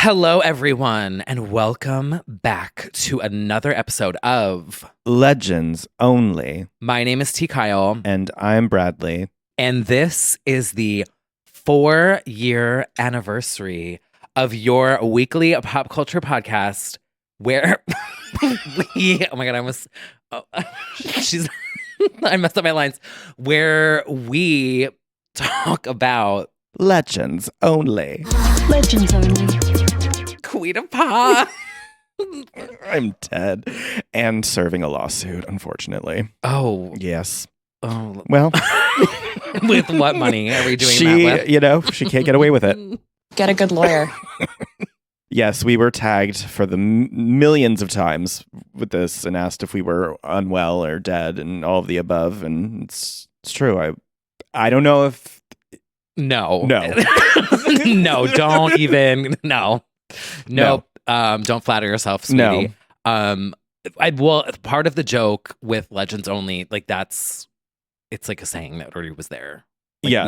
Hello, everyone, and welcome back to another episode of Legends Only. My Name is T. Kyle, And I'm Bradley. and this is the 4-year anniversary of your weekly pop culture podcast where oh my God, I messed up my lines, where we talk about Legends Only. Legends Only. Queen of Pop. I'm dead and serving a lawsuit, unfortunately. Oh, Yes. oh. Well, With what money are we doing she, that with? she can't get away with it. Get a good lawyer. Yes, we were tagged for the millions of times with this and asked if we were unwell or dead and all of the above. And it's true. I don't know if No. No. No, don't even. No. Nope. Don't flatter yourself, sweetie. No. Part of the joke with Legends Only, it's like a saying that already was there. Yes.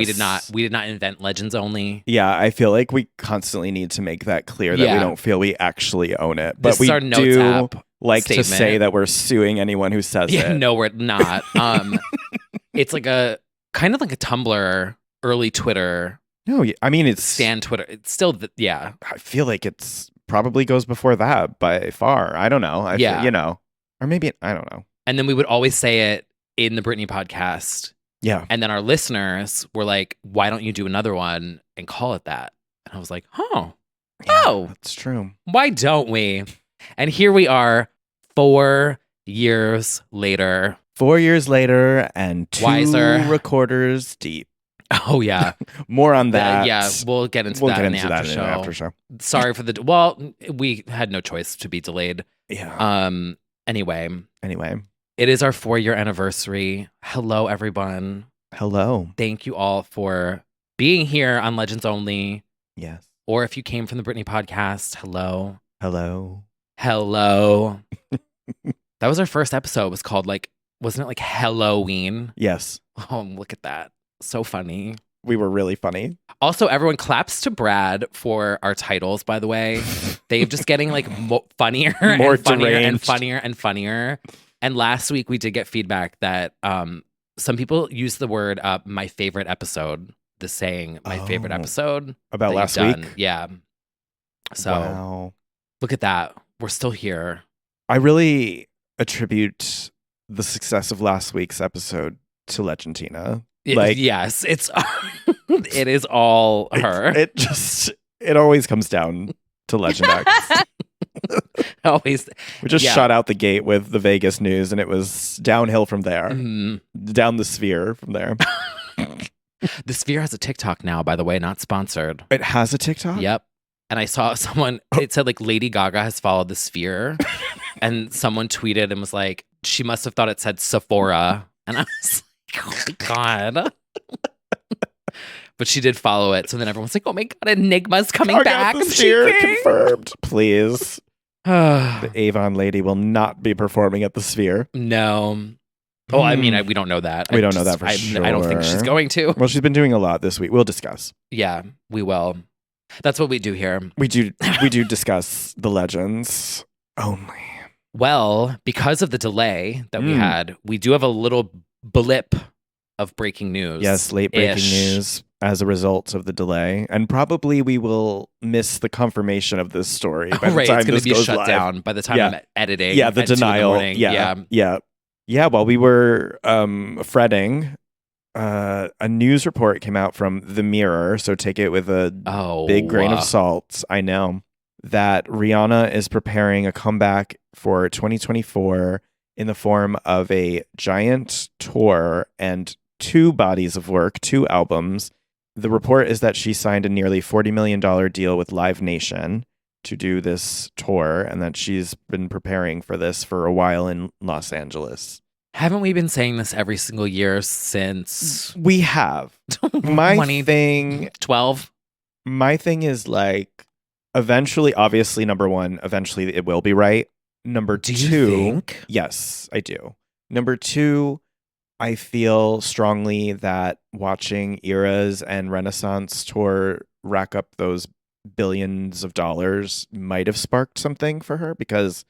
We did not invent Legends Only. Yeah, I feel like we constantly need to make that clear that we Yeah. don't feel we actually own it. But This we is our notes do app like to statement. say that we're suing anyone who says Yeah, it. no, we're not. It's like a kind of like a Tumblr, early Twitter, No, I mean, it's Stan Twitter. It's still yeah. I feel like it's probably goes before that by far. I don't know. Yeah. Or maybe, I don't know. And then we would always say it in the Britney podcast. Yeah. And then our listeners were like, why don't you do another one and call it that? And I was like, oh, That's true. why don't we? And here we are 4 years later. 4 years later and 2 Wiser. recorders deep. Oh, yeah. More on that. Yeah, we'll get into We'll that get in the into that after in show. the after show. Sorry for the, well, we had no choice to be delayed. Yeah. Anyway, Anyway, it is our 4-year anniversary. Hello, everyone. hello. Thank you all for being here on Legends Only. Yes. Or if you came from the Britney podcast, hello. Hello. Hello. That was our first episode. It was called wasn't it like Halloween? Yes. Oh, look at that. So funny. We were really funny. Also, everyone claps to Brad for our titles, by the way. They're just getting funnier More and funnier and deranged. funnier and funnier. And last week we did get feedback that some people use the word my favorite episode, the saying my favorite Oh. episode. About that last you've week? done. Yeah. So Wow. look at that. We're still here. I really attribute the success of last week's episode to Legendina. Yes, it's it is all her. It always comes down to Legend X. Always. We just Yeah. shot out the gate with the Vegas news and it was downhill from there. Mhm. Down the sphere from there. The Sphere has a TikTok now, by the way, not sponsored. It has a TikTok? Yep. And I saw someone, it said Lady Gaga has followed the Sphere. And someone tweeted and was like, she must have thought it said Sephora. And I was like, oh my God. But she did follow it. So then everyone's like, oh my God, Enigma's coming I back. got the I'm sphere cheating. confirmed. Please. no. The Avon lady will not be performing at the sphere. Oh, I mean, we don't know that. We don't know that for I don't think she's sure. going to. Well, she's been doing a lot this week. We'll discuss. Yeah, we will. That's what we do here. We do discuss the legends only. Well, because of the delay that we had, we do have a little blip of breaking news. Yes, late breaking Ish. news as a result of the delay. And probably we will miss the confirmation of this story by the Right, time it's going this to be goes shut live. down by the time Yeah. I'm editing. Yeah, the at 2 in the denial. morning. Yeah, while we were fretting, a news report came out from The Mirror, so take it with a Oh, big grain of salt, I know, that Rihanna is preparing a comeback for 2024 in the form of a giant tour and 2 bodies of work, 2 albums. The report is that she signed a nearly $40 million deal with Live Nation to do this tour and that she's been preparing for this for a while in Los Angeles. Haven't we been saying this every single year since We have. My 2012? My thing is eventually, obviously, number 1, eventually it will be right. Number Do 2, you think? yes, I do. Number 2, I feel strongly that watching Eras and Renaissance tour rack up those billions of dollars might have sparked something for her, because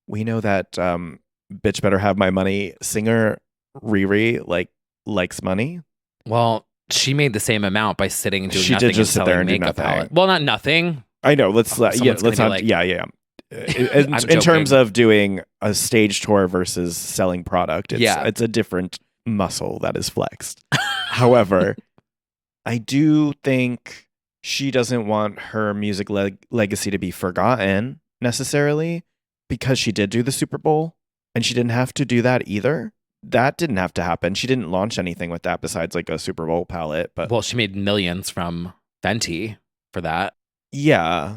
we know that Bitch Better Have My Money singer Riri likes money. Well, she made the same amount by sitting and doing She nothing did just and sit there selling and do makeup nothing. palette. Well, not nothing. I know. Let's Someone's let's gonna be not. like- Yeah. I'm In terms joking. of doing a stage tour versus selling product, it's a different muscle that is flexed. However, I do think she doesn't want her music legacy to be forgotten necessarily, because she did do the Super Bowl and she didn't have to do that either. That didn't have to happen. She didn't launch anything with that besides like a Super Bowl palette. But Well, she made millions from Fenty for that. yeah,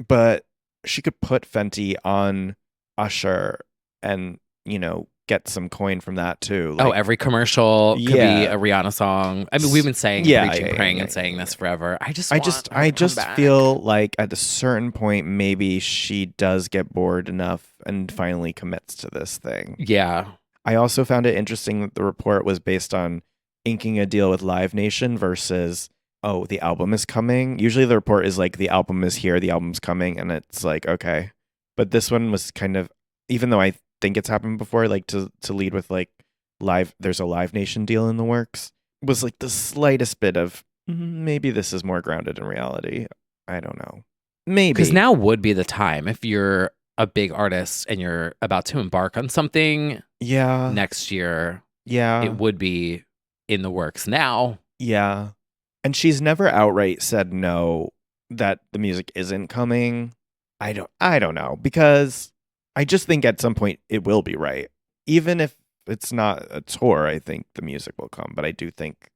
but she could put Fenty on Usher and, get some coin from that too. Oh, every commercial could be Yeah. a Rihanna song. I mean, we've been saying, Yeah, preaching, yeah, praying, yeah, and saying yeah, this forever. I just I want just her to come back. feel like at a certain point maybe she does get bored enough and finally commits to this thing. Yeah. I also found it interesting that the report was based on inking a deal with Live Nation versus, oh, the album is coming. Usually the report is like, the album is here, the album's coming, and it's like, okay. But this one was kind of, even though I think it's happened before, like to lead with like there's a Live Nation deal in the works, was like the slightest bit of maybe this is more grounded in reality. I don't know. Maybe. Because now would be the time if you're a big artist and you're about to embark on something Yeah. next year, Yeah. it would be in the works now. Yeah. And she's never outright said no, that the music isn't coming. I don't know, because I just think at some point it will be right. Even if it's not a tour, I think the music will come, but I do think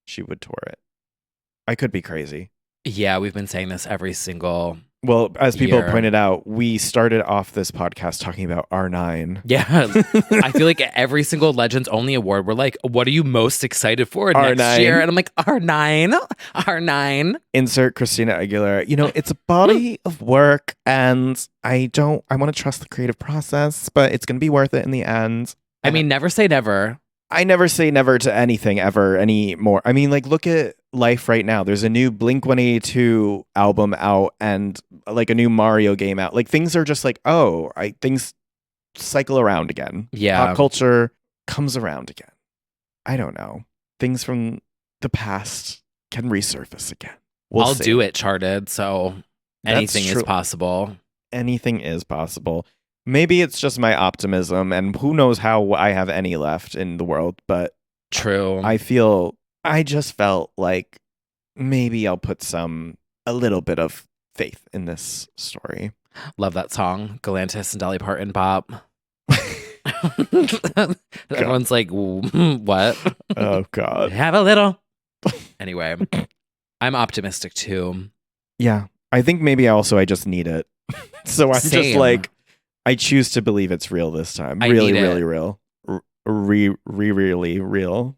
she would tour it. I could be crazy. Yeah, we've been saying this every single. Well, as people Year. pointed out, we started off this podcast talking about R9. Yeah. I feel like every single Legends Only award, we're like, what are you most excited for next R9. year? And I'm like, R9. Insert Christina Aguilera. It's a body of work, and I want to trust the creative process, but it's going to be worth it in the end. I mean, never say never. I never say never to anything ever anymore. I mean, like, look at life right now. There's a new Blink-182 album out and like a new Mario game out. Like, things are just like, things cycle around again. Yeah. Pop culture comes around again. I don't know. Things from the past can resurface again. I'll do it, Charted. So That's anything is true. possible. Anything is possible. Maybe it's just my optimism, and who knows how I have any left in the world, but True. I just felt like maybe I'll put a little bit of faith in this story. Love that song, Galantis and Dolly Parton Pop. Everyone's like, what? Oh, God. Have a little. Anyway, I'm optimistic too. Yeah. I think maybe I just need it. So I'm just Same. like, I choose to believe it's real this time. I Really, need it. really real. Really real.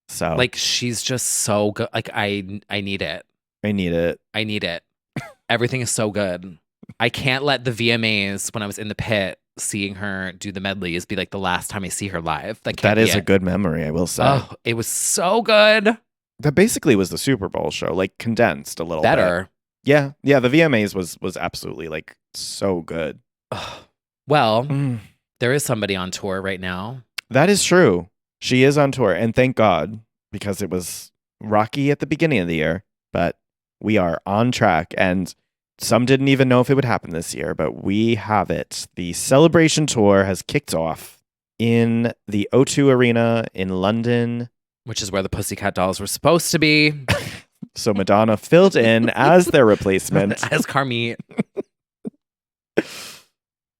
So Like, she's just so good. Like, I need it. I need it. I need it. Everything is so good. I can't let the VMAs, when I was in the pit seeing her do the medleys, be like the last time I see her live. That is a good memory, I will say. Oh, it was so good. That basically was the Super Bowl show, like condensed a little bit. Better. Yeah. The VMAs was absolutely like so good. Well, Mm. there is somebody on tour right now. That is true. She is on tour, and thank God, because it was rocky at the beginning of the year, but we are on track, and some didn't even know if it would happen this year, but we have it. The Celebration Tour has kicked off in the O2 Arena in London. Which is where the Pussycat Dolls were supposed to be. So Madonna filled in as their replacement. As Carmit.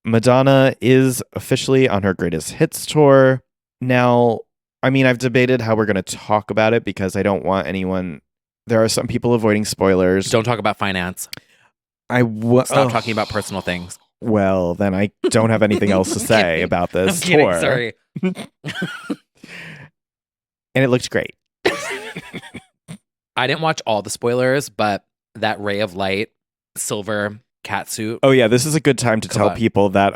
Madonna is officially on her greatest hits tour. Now, I mean, I've debated how we're going to talk about it because I don't want anyone. There are some people avoiding spoilers. Don't talk about finance. Stop talking about personal things. Well, then I don't have anything else to I'm say kidding. about this I'm kidding, tour. sorry. And it looked great. I didn't watch all the spoilers, but that ray of light, silver catsuit. Oh yeah, this is a good time to Come tell on. people that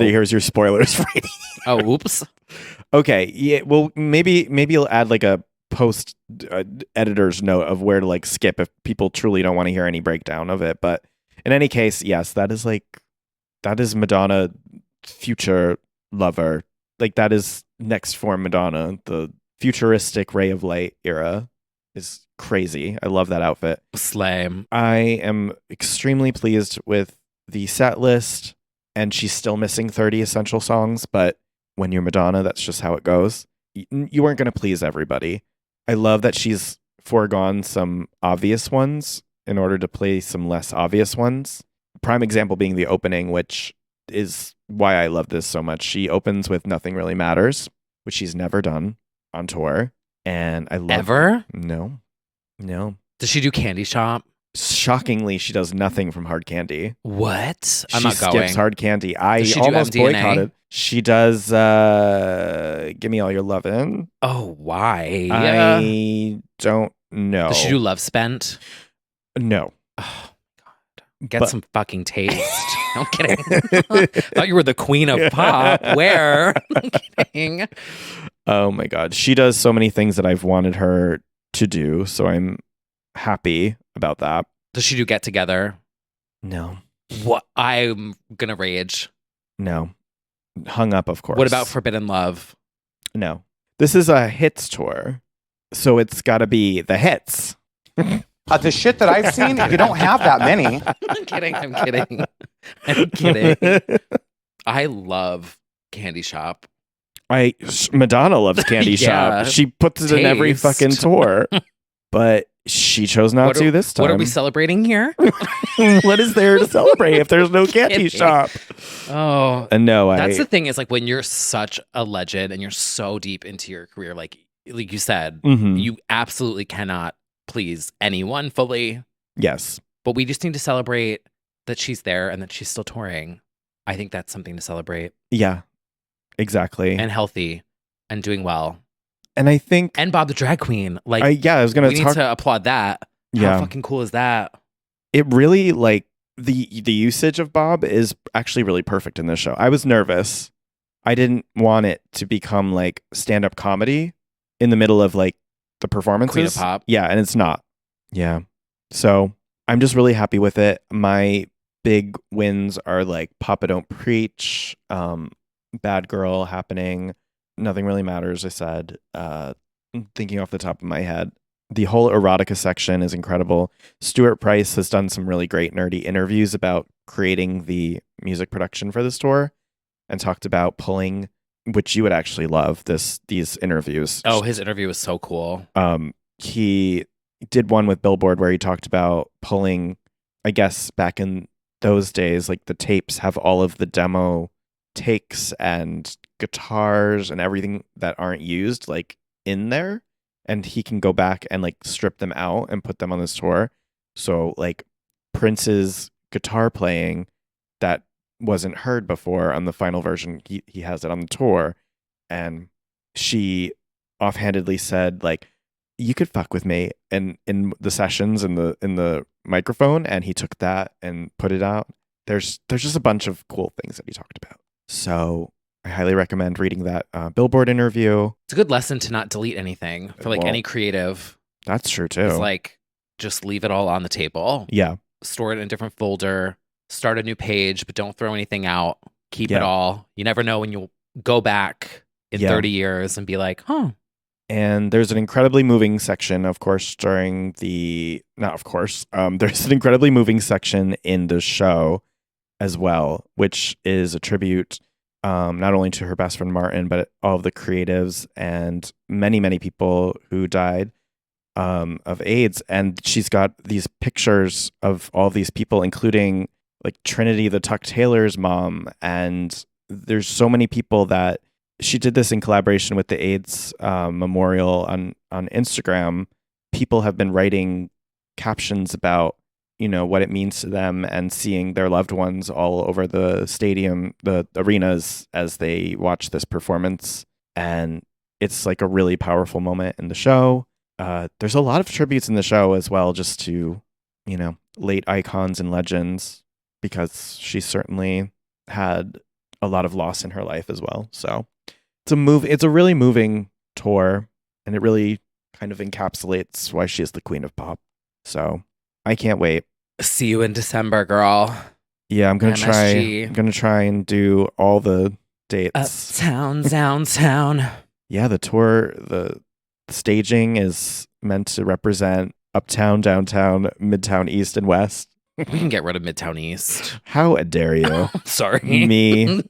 here's your spoilers rating. Oh, oops. Okay, yeah. Well, maybe you'll add like a post editor's note of where to like skip if people truly don't want to hear any breakdown of it. But in any case, yes, that is Madonna, future lover. Like that is next form Madonna. The futuristic Ray of Light era is crazy. I love that outfit. Slay. I am extremely pleased with the set list, and she's still missing 30 essential songs, but when you're Madonna, that's just how it goes. You weren't going to please everybody. I love that she's foregone some obvious ones in order to play some less obvious ones. Prime example being the opening, which is why I love this so much. She opens with Nothing Really Matters, which she's never done on tour. And I love Ever? No. Does she do Candy Shop? Shockingly, she does nothing from Hard Candy. What? I'm She not going. skips Hard Candy. I Does she do almost MDNA? boycotted. She does Give Me All Your Lovin'. Oh, why? I don't know. Does she do Love Spent? No. Oh, God. Get But- some fucking taste. I'm kidding. Thought you were the queen of pop. Where? I'm kidding. Oh my God. She does so many things that I've wanted her to do, so I'm happy about that. Does she do Get Together? No. What? I'm gonna rage. No. Hung Up, of course. What about Forbidden Love? No. This is a hits tour, so it's got to be the hits. The shit that I've seen, you don't have that many. I'm kidding. I'm kidding. I love Candy Shop. Madonna loves Candy Yeah. Shop. She puts it in every Taste. fucking tour, but she chose not to this time. What are we celebrating here? What is there to celebrate if there's no Candy Kidding. Shop? Oh, And no, that's the thing is like when you're such a legend and you're so deep into your career, like you said, Mhm. you absolutely cannot please anyone fully. Yes. But we just need to celebrate that she's there and that she's still touring. I think that's something to celebrate. Yeah. Exactly. And healthy and doing well. And I think And Bob the Drag Queen. Like I was gonna we need talk. to applaud that. Yeah. How fucking cool is that? It really like the usage of Bob is actually really perfect in this show. I was nervous. I didn't want it to become like stand-up comedy in the middle of like the performances. Queen of Pop. Yeah, and it's not. Yeah. So I'm just really happy with it. My big wins are like Papa Don't Preach, Bad Girl happening, Nothing Really Matters, I said. Thinking off the top of my head. The whole erotica section is incredible. Stuart Price has done some really great nerdy interviews about creating the music production for this tour and talked about pulling, which you would actually love, these interviews. Oh, his interview was so cool. He did one with Billboard where he talked about pulling, I guess back in those days, like the tapes have all of the demo takes and guitars and everything that aren't used like in there, and he can go back and like strip them out and put them on this tour. So like Prince's guitar playing that wasn't heard before on the final version, he has it on the tour, and she offhandedly said like, you could fuck with me and in the sessions in the microphone, and he took that and put it out. There's just a bunch of cool things that he talked about. So I highly recommend reading that Billboard interview. It's a good lesson to not delete anything for like Well, any creative. That's true too. It's like just leave it all on the table. Yeah. Store it in a different folder. Start a new page, but don't throw anything out. Keep Yeah. it all. You never know when you'll go back in Yeah. 30 years and be like, huh. And there's an incredibly moving section, of course, there's an incredibly moving section in the show as well, which is a tribute not only to her best friend Martin, but all of the creatives and many, many people who died of AIDS. And she's got these pictures of all these people, including like Trinity the Tuck Taylor's mom. And there's so many people that she did this in collaboration with the AIDS memorial on Instagram. People have been writing captions about, you know, what it means to them and seeing their loved ones all over the stadium, the arenas as they watch this performance. And it's like a really powerful moment in the show. There's a lot of tributes in the show as well, just to, you know, late icons and legends, because she certainly had a lot of loss in her life as well. So it's a really moving tour, and it really kind of encapsulates why she is the queen of pop. So I can't wait. See you in December, girl. Yeah, I'm gonna try. MSG. I'm gonna try and do all the dates. Uptown, downtown. Yeah, the tour, the staging is meant to represent uptown, downtown, midtown, east, and west. We can get rid of Midtown East. How dare you? Sorry. Me.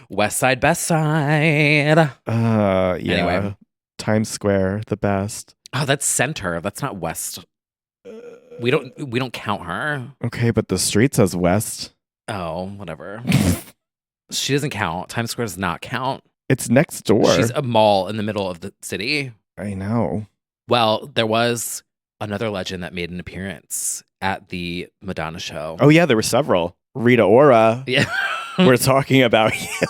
West Side, Best Side. Yeah. Anyway. Times Square, the best. Oh, that's center. That's not west. We don't count her. Okay, but the street says west. Oh, whatever. She doesn't count. Times Square does not count. It's next door. She's a mall in the middle of the city. I know. Well, there was another legend that made an appearance at the Madonna show. Oh yeah, there were several. Rita Ora. Yeah. We're talking about you.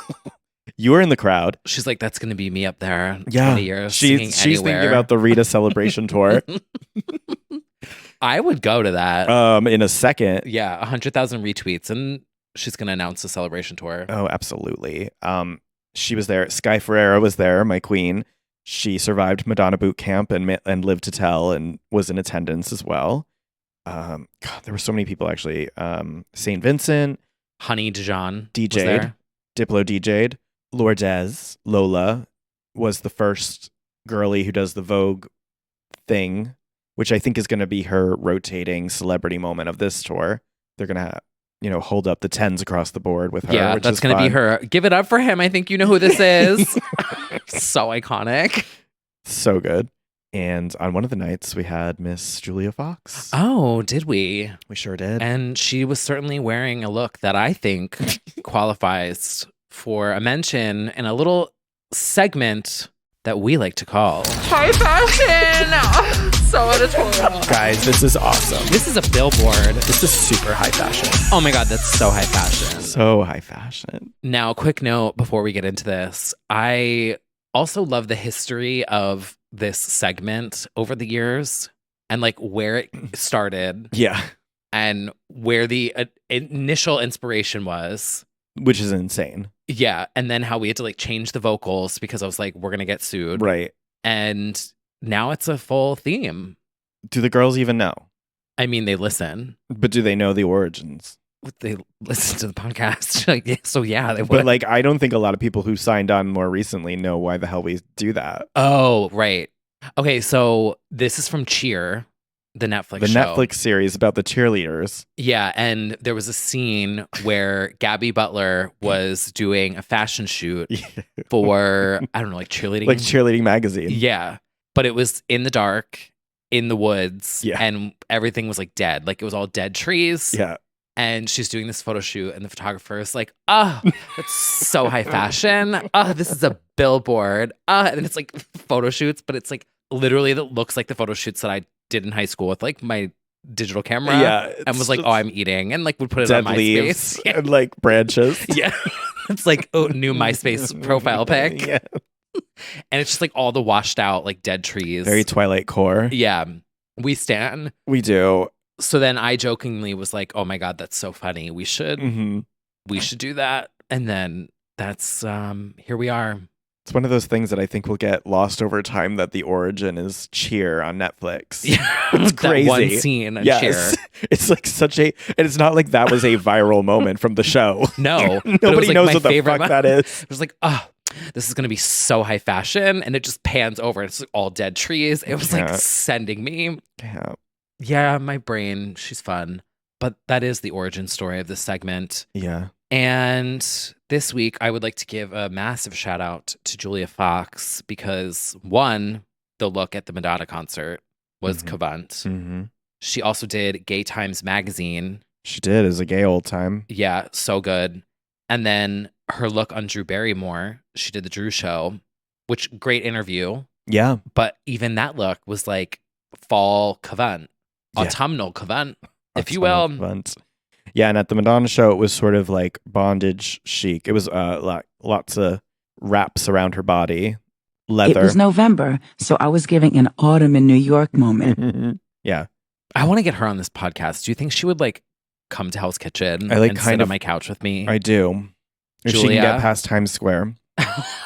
You were in the crowd. She's like, that's going to be me up there. Yeah. 20 years. Singing She's anywhere. thinking about the Rita celebration tour. I would go to that. In a second. Yeah, 100,000 retweets, and she's going to announce the celebration tour. Oh, absolutely. She was there. Sky Ferreira was there, my queen. She survived Madonna boot camp and lived to tell and was in attendance as well. God, there were so many people actually. St. Vincent, Honey Dijon DJ'd. was there. Diplo DJ'd. Lourdes, Lola, was the first girly who does the Vogue thing, which I think is going to be her rotating celebrity moment of this tour. They're going to, hold up the 10s across the board with her. Yeah, which that's is going to be fun. her. Give it up for him. I think you know who this is. So iconic. So good. And on one of the nights, we had Miss Julia Fox. Oh, did we? We sure did. And she was certainly wearing a look that I think qualifies for a mention in a little segment that we like to call High Fashion. So editorial. Guys, this is awesome. This is a billboard. This is super high fashion. Oh my God, that's so high fashion. So high fashion. Now, quick note before we get into this. I also love the history of this segment over the years and like where it started Yeah. and where the initial inspiration was. Which is insane. Yeah. And then how we had to like change the vocals because I was like, we're going to get sued. Right. And now it's a full theme. Do the girls even know? I mean, they listen. But do they know the origins? They listen to the podcast. Like, yeah, so yeah, they would. But like, I don't think a lot of people who signed on more recently know why the hell we do that. Oh, right. Okay, so this is from Cheer, the Netflix The show. Netflix series about the cheerleaders. Yeah, and there was a scene where Gabby Butler was doing a fashion shoot for, I don't know, like cheerleading. Like cheerleading magazine. Yeah, but it was in the dark, in the woods, Yeah. and everything was like dead. Like it was all dead trees. Yeah. And she's doing this photo shoot, and the photographer is like, that's so high fashion. This is a billboard. And it's like photo shoots, but it's like literally that looks like the photo shoots that I did in high school with like my digital camera. Yeah. And was like, I'm eating, and like would put it dead on leaves MySpace. Yeah. and like branches. Yeah. It's like, new MySpace profile pic. Yeah. And it's just like all the washed out, like dead trees. Very Twilight core. Yeah. We stand. We do. So then I jokingly was like, oh my God, that's so funny. We should do that. And then that's here we are. It's one of those things that I think will get lost over time, that the origin is Cheer on Netflix. Yeah. It's That crazy. one scene on Yes. Cheer. It's like such a, and it's not like that was a viral moment from the show. No. but it was, Nobody like, knows my what the favorite fuck that is. It was like, this is going to be so high fashion. And it just pans over. It's like all dead trees. It was like Yeah. sending me. Yeah. Yeah, my brain, she's fun. But that is the origin story of this segment. Yeah. And this week, I would like to give a massive shout out to Julia Fox because one, the look at the Madonna concert was Cavant. Mm-hmm. She also did Gay Times magazine. She did as a gay old time. Yeah, so good. And then her look on Drew Barrymore, she did the Drew show, which great interview. Yeah. But even that look was like fall Cavant, Yeah. autumnal Cavant, if you will. Yeah, and at the Madonna show, it was sort of like bondage chic. It was lots of wraps around her body, leather. It was November, so I was giving an autumn in New York moment. Yeah. I want to get her on this podcast. Do you think she would like come to Hell's Kitchen I like and kind sit of- on my couch with me? I do. If she can Julia? get past Times Square.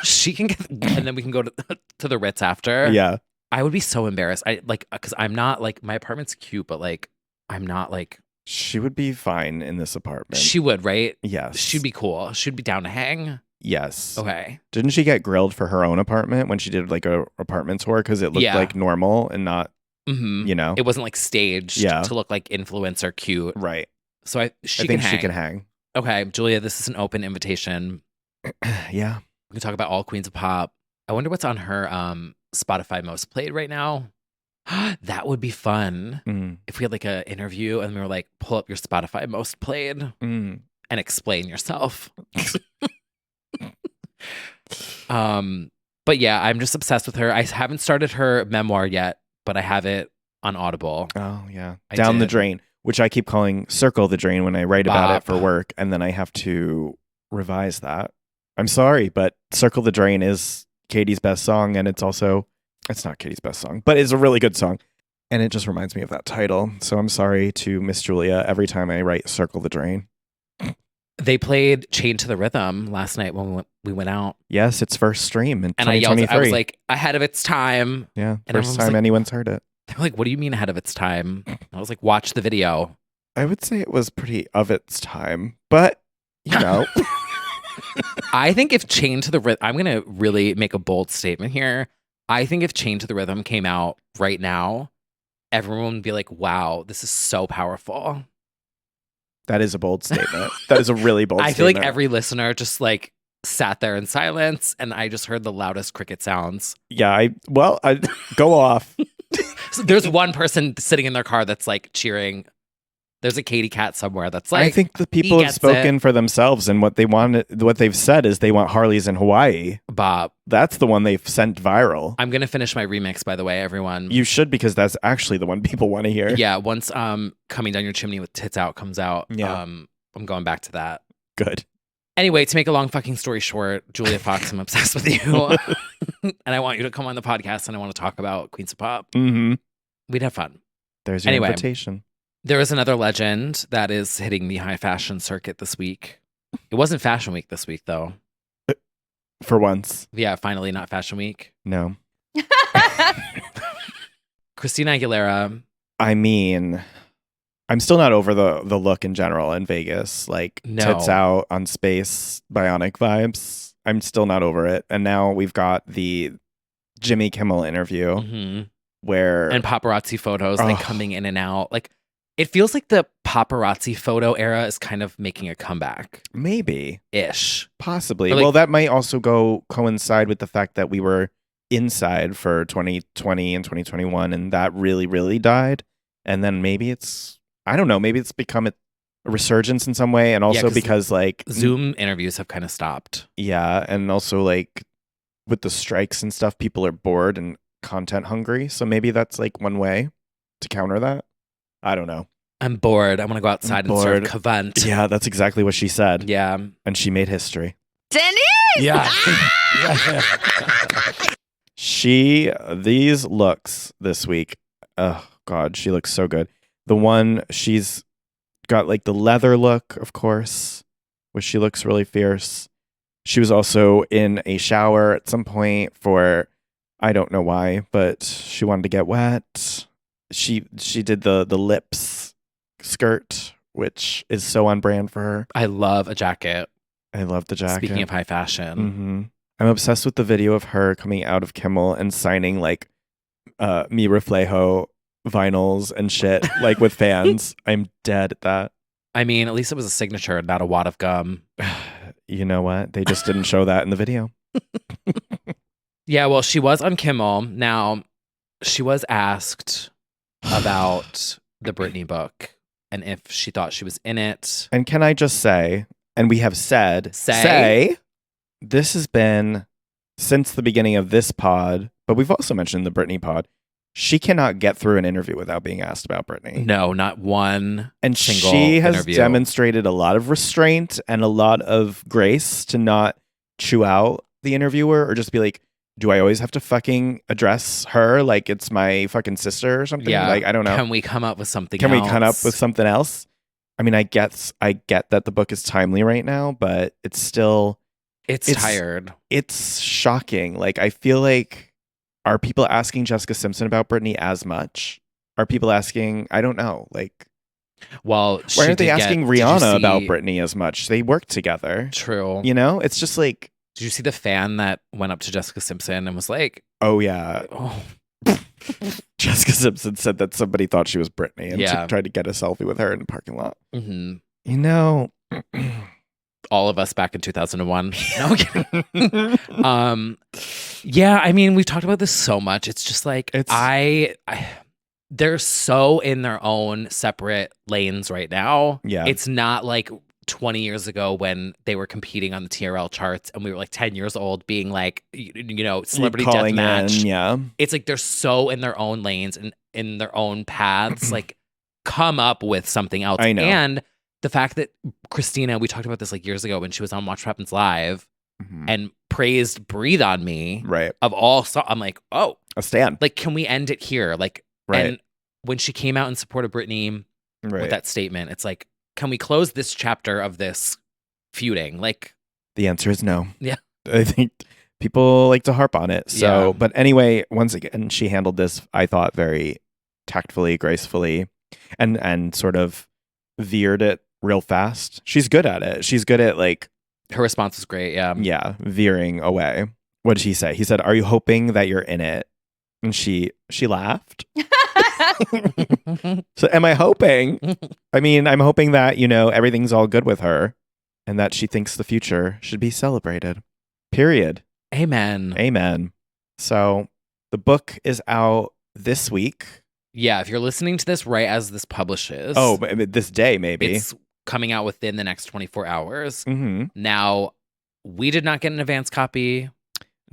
She can get, and then we can go to the Ritz after. Yeah. I would be so embarrassed. I like because I'm not like my apartment's cute, but like I'm not like She would be fine in this apartment. she would, right? Yes. She'd be cool. She'd be down to hang. Yes. Okay. Didn't she get grilled for her own apartment when she did like a apartment tour because it looked Yeah. like normal and not, Mm-hmm. you know? It wasn't like staged Yeah. to look like influencer cute. Right. So she I can think hang. she can hang. Okay, Julia, this is an open invitation. Yeah. We can talk about all Queens of Pop. I wonder what's on her Spotify most played right now. That would be fun Mm. if we had like an interview and we were like, pull up your Spotify most played Mm. and explain yourself. But yeah, I'm just obsessed with her. I haven't started her memoir yet, but I have it on Audible. Oh, yeah. I Down the did. Drain, which I keep calling Circle the Drain when I write about it Bop. for work. And then I have to revise that. I'm sorry, but Circle the Drain is Katie's best song. And it's not Katie's best song, but it's a really good song. And it just reminds me of that title. So I'm sorry to Miss Julia every time I write Circle the Drain. They played Chained to the Rhythm last night when we went out. Yes, it's first stream in And I yelled, 2023. I was like, ahead of its time. yeah, and everyone first was time like- anyone's heard it. They're like, what do you mean ahead of its time? I was like, watch the video. I would say it was pretty of its time, but you know, I think if Chained to the Rhythm, I'm going to really make a bold statement here. I think if Chained to the Rhythm came out right now, everyone would be like, wow, this is so powerful. that is a bold statement. That is a really bold I feel statement. like every listener just like sat there in silence and I just heard the loudest cricket sounds. Yeah, I go off. So there's one person sitting in their car that's like cheering. There's a Katie cat somewhere that's like, I think the people he have gets spoken for themselves, and what they've said is they want Harleys in Hawaii. Bob, That's the one they've sent viral. I'm going to finish my remix, by the way, everyone. You should, because that's actually the one people want to hear. Yeah, once Coming Down Your Chimney with Tits Out comes out, Yeah. I'm going back to that. Good. Anyway, to make a long fucking story short, Julia Fox, I'm obsessed with you. And I want you to come on the podcast and I want to talk about Queens of Pop. Mm-hmm. We'd have fun. There's your Anyway. invitation. There is another legend that is hitting the high fashion circuit this week. It wasn't Fashion Week this week, though. For once, Yeah, finally not Fashion Week. no. Christina Aguilera. I mean, I'm still not over the look in general in Vegas. Like No. tits out on space, bionic vibes. I'm still not over it. And now we've got the Jimmy Kimmel interview Mhm. where And paparazzi photos like Ugh. coming in and out. Like it feels like the paparazzi photo era is kind of making a comeback maybe, ish. possibly. Or, like- well, that might also coincide with the fact that we were inside for 2020 and 2021, and that really, really died. And then maybe I don't know, maybe it's become a resurgence in some way. And also 'cause because like Zoom interviews have kind of stopped. yeah, and also like with the strikes and stuff, people are bored and content hungry. So maybe that's like one way to counter that. I don't know. I'm bored. I want to go outside and serve bored. Cavant. Yeah, that's exactly what she said. Yeah. And she made history. Denise! Yeah. These looks this week. Oh God, she looks so good. The one she's got like the leather look, of course, which she looks really fierce. She was also in a shower at some point for I don't know why, but she wanted to get wet. She did the lips skirt, which is so on brand for her. I love a jacket. I love the jacket. Speaking of high fashion. Mm-hmm. I'm obsessed with the video of her coming out of Kimmel and signing like Mi Reflejo vinyls and shit, like with fans. I'm dead at that. I mean, at least it was a signature, not a wad of gum. You know what? They just didn't show that in the video. Yeah, well, she was on Kimmel. Now, she was asked about the Britney book and if she thought she was in it. And can I just say, and we have said, Say. this has been since the beginning of this pod, but we've also mentioned the Britney pod. She cannot get through an interview without being asked about Britney. No, not one. And single she has interview. demonstrated a lot of restraint and a lot of grace to not chew out the interviewer or just be like, do I always have to fucking address her like it's my fucking sister or something? Yeah. Like, I don't know. Can we come up with something Can else? we come up with something else? I mean, I get that the book is timely right now, but it's still It's it's- tired. it's shocking. Like I feel like are people asking Jessica Simpson about Britney as much? Are people asking, I don't know, like, Well, why aren't they asking did you Rihanna about see- Britney as much? They work together. True. You know, it's just like, Did you see the fan that went up to Jessica Simpson and was like, oh yeah, "Oh, Jessica Simpson said that somebody thought she was Britney and Yeah. tried to get a selfie with her in the parking lot. mhm." You know, all of us back in 2001. No, I'm kidding. Yeah, I mean, we've talked about this so much. It's just like It's- they're so in their own separate lanes right now. Yeah. It's not like 20 years ago when they were competing on the TRL charts and we were like 10 years old being like, celebrity calling deathmatch. in, yeah. It's like they're so in their own lanes and in their own paths. Like, come up with something else. I know. And the fact that Christina, we talked about this like years ago when she was on Watch What Happens Live Mhm. and praised Breathe on Me Right. of all I'm like, oh, A stand. like, can we end it here? Like, Right. and when she came out in support of Britney Right. with that statement, it's like, can we close this chapter of this feuding? Like, The answer is no. Yeah. I think people like to harp on it. So, Yeah. but anyway, once again, she handled this, I thought, very tactfully, gracefully, and sort of veered it real fast. She's good at it. She's good at like, her response was great. Yeah. veering away. What did he say? He said, "Are you hoping that you're in it?" And she laughed. So am I hoping? I mean, I'm hoping that, everything's all good with her and that she thinks the future should be celebrated. Period. Amen. Amen. So the book is out this week. Yeah. If you're listening to this right as this publishes, Oh, but this day, maybe. it's coming out within the next 24 hours. hmm Now, we did not get an advance copy.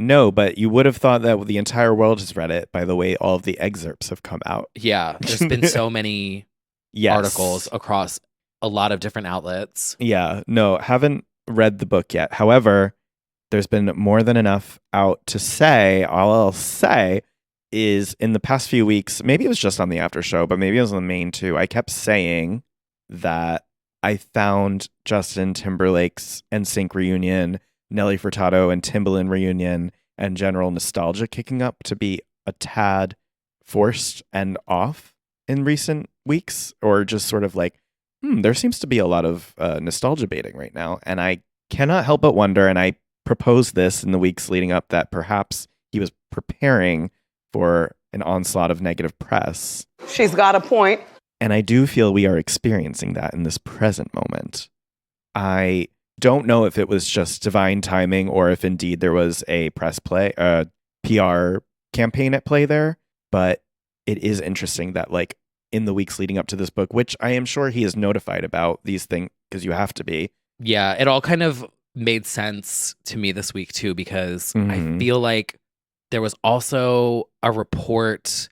No, but you would have thought that the entire world has read it by the way all of the excerpts have come out. Yeah. There's been so many Yes. articles across a lot of different outlets. Yeah, no, haven't read the book yet. However, there's been more than enough out to say, all I'll say is in the past few weeks, maybe it was just on the after show, but maybe it was on the main too. I kept saying that I found Justin Timberlake's NSYNC reunion, Nelly Furtado and Timbaland reunion, and general nostalgia kicking up to be a tad forced and off in recent weeks, or just sort of like, there seems to be a lot of nostalgia baiting right now. And I cannot help but wonder, and I proposed this in the weeks leading up, that perhaps he was preparing for an onslaught of negative press. She's got a point. And I do feel we are experiencing that in this present moment. I don't know if it was just divine timing or if indeed there was a PR campaign at play there, but it is interesting that like in the weeks leading up to this book, which I am sure he is notified about these things because you have to be. Yeah, it all kind of made sense to me this week too, because I Mhm. feel like there was also a report.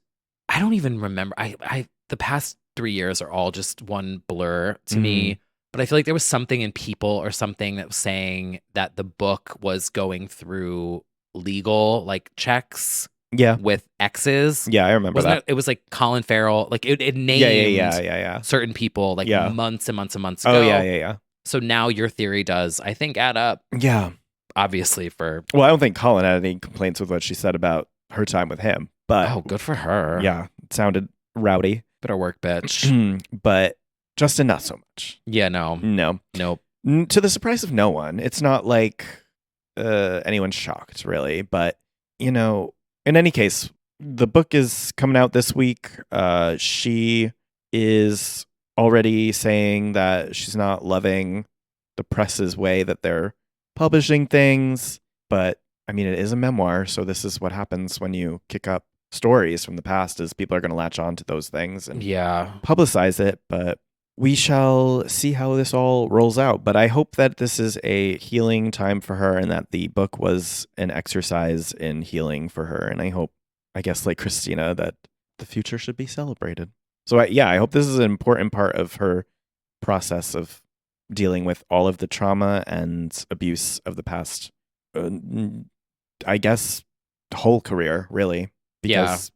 I don't even remember. I the past 3 years are all just one blur to me. But I feel like there was something in People or something that was saying that the book was going through legal like checks Yeah. with exes. Yeah, I remember Wasn't that. it was like Colin Farrell. Like it named Yeah. certain people like Yeah. months and months and months ago. Oh, yeah. So now your theory does, I think, add up. Yeah. Obviously for Well, I don't think Colin had any complaints with what she said about her time with him, but oh, good for her. yeah, it sounded rowdy. Better work, bitch. But Justin, not so much. Yeah, no. No. Nope. To the surprise of no one. It's not like anyone's shocked, really. But, in any case, the book is coming out this week. She is already saying that she's not loving the press's way that they're publishing things. But, I mean, it is a memoir. So this is what happens when you kick up stories from the past, is people are going to latch on to those things and Yeah. publicize it. But we shall see how this all rolls out. But I hope that this is a healing time for her and that the book was an exercise in healing for her. And I hope, I guess, like Christina, that the future should be celebrated. So, I hope this is an important part of her process of dealing with all of the trauma and abuse of the past, I guess, whole career, really. Because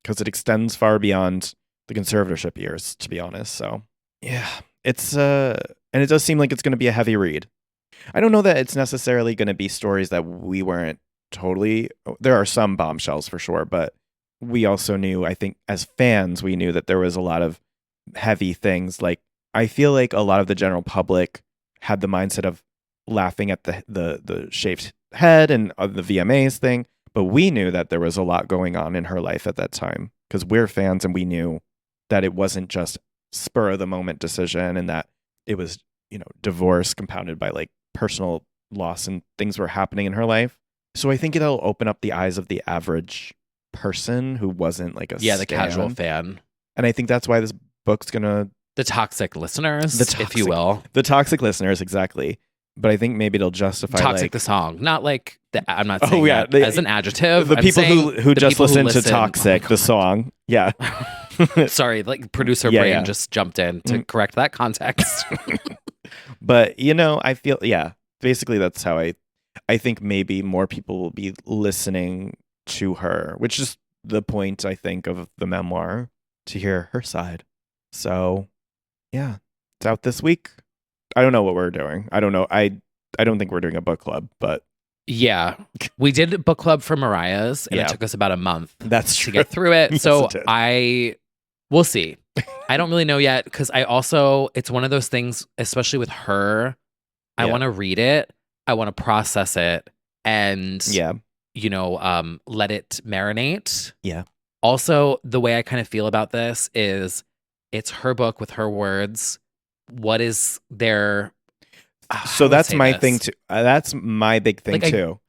it extends far beyond the conservatorship years, to be honest. So, yeah, it's and it does seem like it's going to be a heavy read. I don't know that it's necessarily going to be stories that we weren't totally, there are some bombshells for sure, but we also knew, I think as fans, we knew that there was a lot of heavy things. Like, I feel like a lot of the general public had the mindset of laughing at the shaved head and the VMAs thing, but we knew that there was a lot going on in her life at that time because we're fans and we knew that it wasn't just spur of the moment decision and that it was, divorce compounded by like personal loss and things were happening in her life. So I think it'll open up the eyes of the average person who wasn't like the casual fan. And I think that's why this book's gonna The toxic listeners, if you will. the toxic listeners, exactly. But I think maybe it'll justify Toxic the song, not like I'm not saying that the, as an adjective. The I'm people saying who the just people who listened to listen- Toxic, the song. Yeah. Sorry, like producer Yeah, brain yeah. just jumped in to correct that context. But I feel basically that's how I think maybe more people will be listening to her, which is the point I think of the memoir, to hear her side. So yeah, it's out this week. I don't know what we're doing. I don't know. I don't think we're doing a book club, but Yeah, we did a book club for Mariah's, and Yeah. it took us about a month that's to true. get through it. Yes, So it did. we'll see. I don't really know yet because it's one of those things, especially with her. I Yeah. want to read it, I want to process it, and Yeah. let it marinate. Yeah. Also, the way I kind of feel about this is, it's her book with her words. What is their So that's my thing too. That's my big thing Like, too.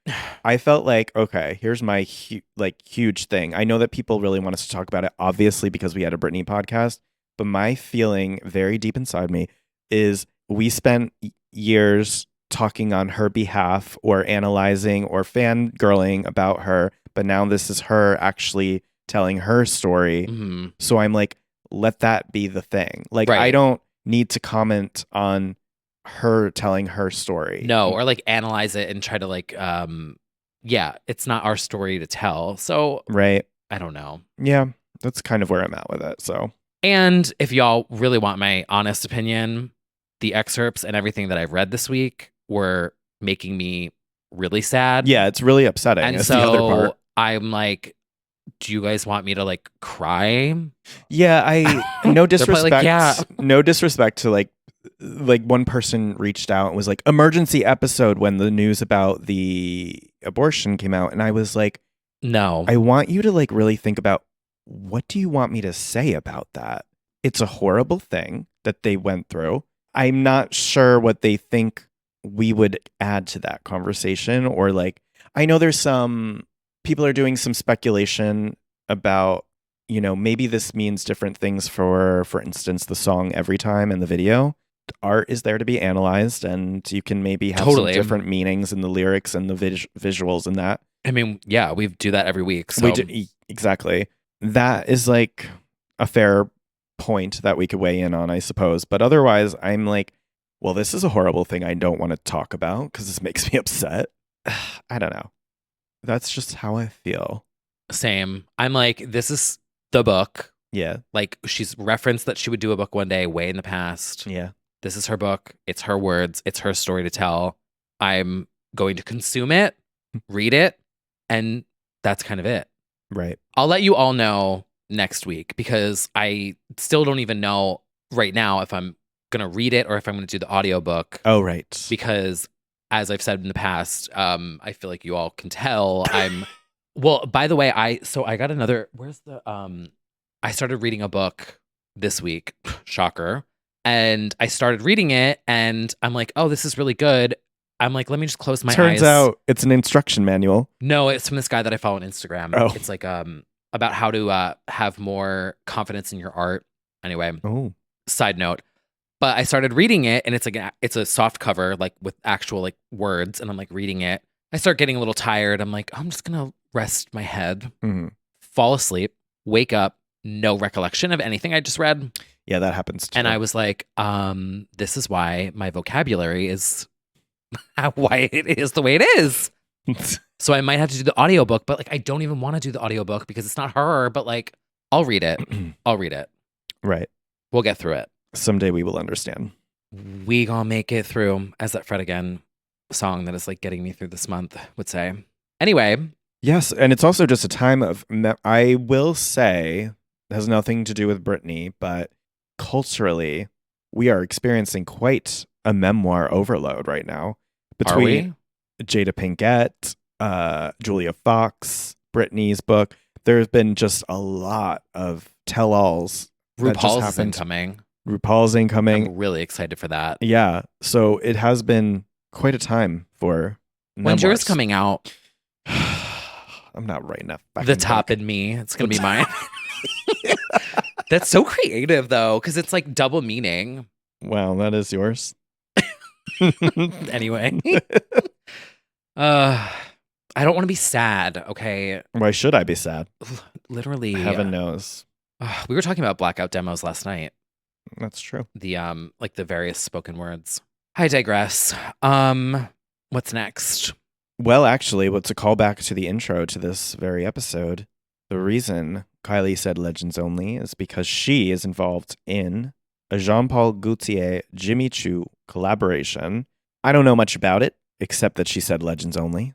I felt like, okay, here's my huge thing. I know that people really want us to talk about it, obviously, because we had a Britney podcast. But my feeling, very deep inside me, is we spent years talking on her behalf or analyzing or fangirling about her, but now this is her actually telling her story. Mhm. So I'm like, let that be the thing. Like, Right. I don't need to comment on her telling her story. No, or like analyze it and try to like it's not our story to tell. So Right. I don't know. Yeah. That's kind of where I'm at with it. So And if y'all really want my honest opinion, the excerpts and everything that I've read this week were making me really sad. yeah, it's really upsetting. And That's the other part. so I'm like, do you guys want me to like cry? Yeah, no They're probably disrespect. like, yeah. No disrespect to like one person reached out and was like, emergency episode when the news about the abortion came out. And I was like, No. I want you to like really think about, what do you want me to say about that? It's a horrible thing that they went through. I'm not sure what they think we would add to that conversation, or like, I know there's some people are doing some speculation about, maybe this means different things for instance, the song Every Time and the video. Art is there to be analyzed, and you can maybe have Totally. some different meanings in the lyrics and the visuals and that. I mean, yeah, we do that every week. So We do, exactly. That is like a fair point that we could weigh in on, I suppose. But otherwise, I'm like, well, this is a horrible thing I don't want to talk about because this makes me upset. I don't know. That's just how I feel. same. I'm like, this is the book. Yeah. Like, she's referenced that she would do a book one day way in the past. Yeah. This is her book. It's her words. It's her story to tell. I'm going to consume it, read it, and that's kind of it. Right. I'll let you all know next week because I still don't even know right now if I'm going to read it or if I'm going to do the audiobook. Oh, right. Because as I've said in the past, I feel like you all can tell well, by the way, I got another, I started reading a book this week, shocker. And I started reading it and I'm like, oh, this is really good. I'm like, let me just close my eyes. Turns out it's an instruction manual. No, it's from this guy that I follow on Instagram. Oh. It's like about how to have more confidence in your art. Anyway, Oh. side note. But I started reading it and it's a soft cover, like with actual like words, and I'm like reading it. I start getting a little tired. I'm like, I'm just gonna rest my head, Mhm. fall asleep, wake up, no recollection of anything I just read. Yeah, that happens too. And I was like, this is why my vocabulary is why it is the way it is. So I might have to do the audiobook, but like I don't even want to do the audiobook because it's not her, but like I'll read it. I'll read it. Right. We'll get through it. Someday we will understand. We gonna make it through, as that Fred Again song that is like getting me through this month would say. Anyway, Yes, and it's also just a time of, I will say, it has nothing to do with Britney, but culturally, we are experiencing quite a memoir overload right now. are we? Jada Pinkett, Julia Fox, Britney's book. There's been just a lot of tell-alls. that just RuPaul's is happened. incoming. RuPaul's incoming. I'm really excited for that. Yeah, so it has been quite a time for When's yours memoirs. coming out? I'm not writing that. The fucking Top book. and Me. It's gonna be mine. That's so creative though, because it's like double meaning. Wow, that is yours. Anyway, I don't want to be sad. Okay, Why should I be sad? literally. Heaven knows. We were talking about blackout demos last night. That's true. The like the various spoken words. I digress. What's next? Well, actually, what's a callback to the intro to this very episode? The reason Kylie said Legends Only is because she is involved in a Jean-Paul Gaultier Jimmy Choo collaboration. I don't know much about it, except that she said Legends Only.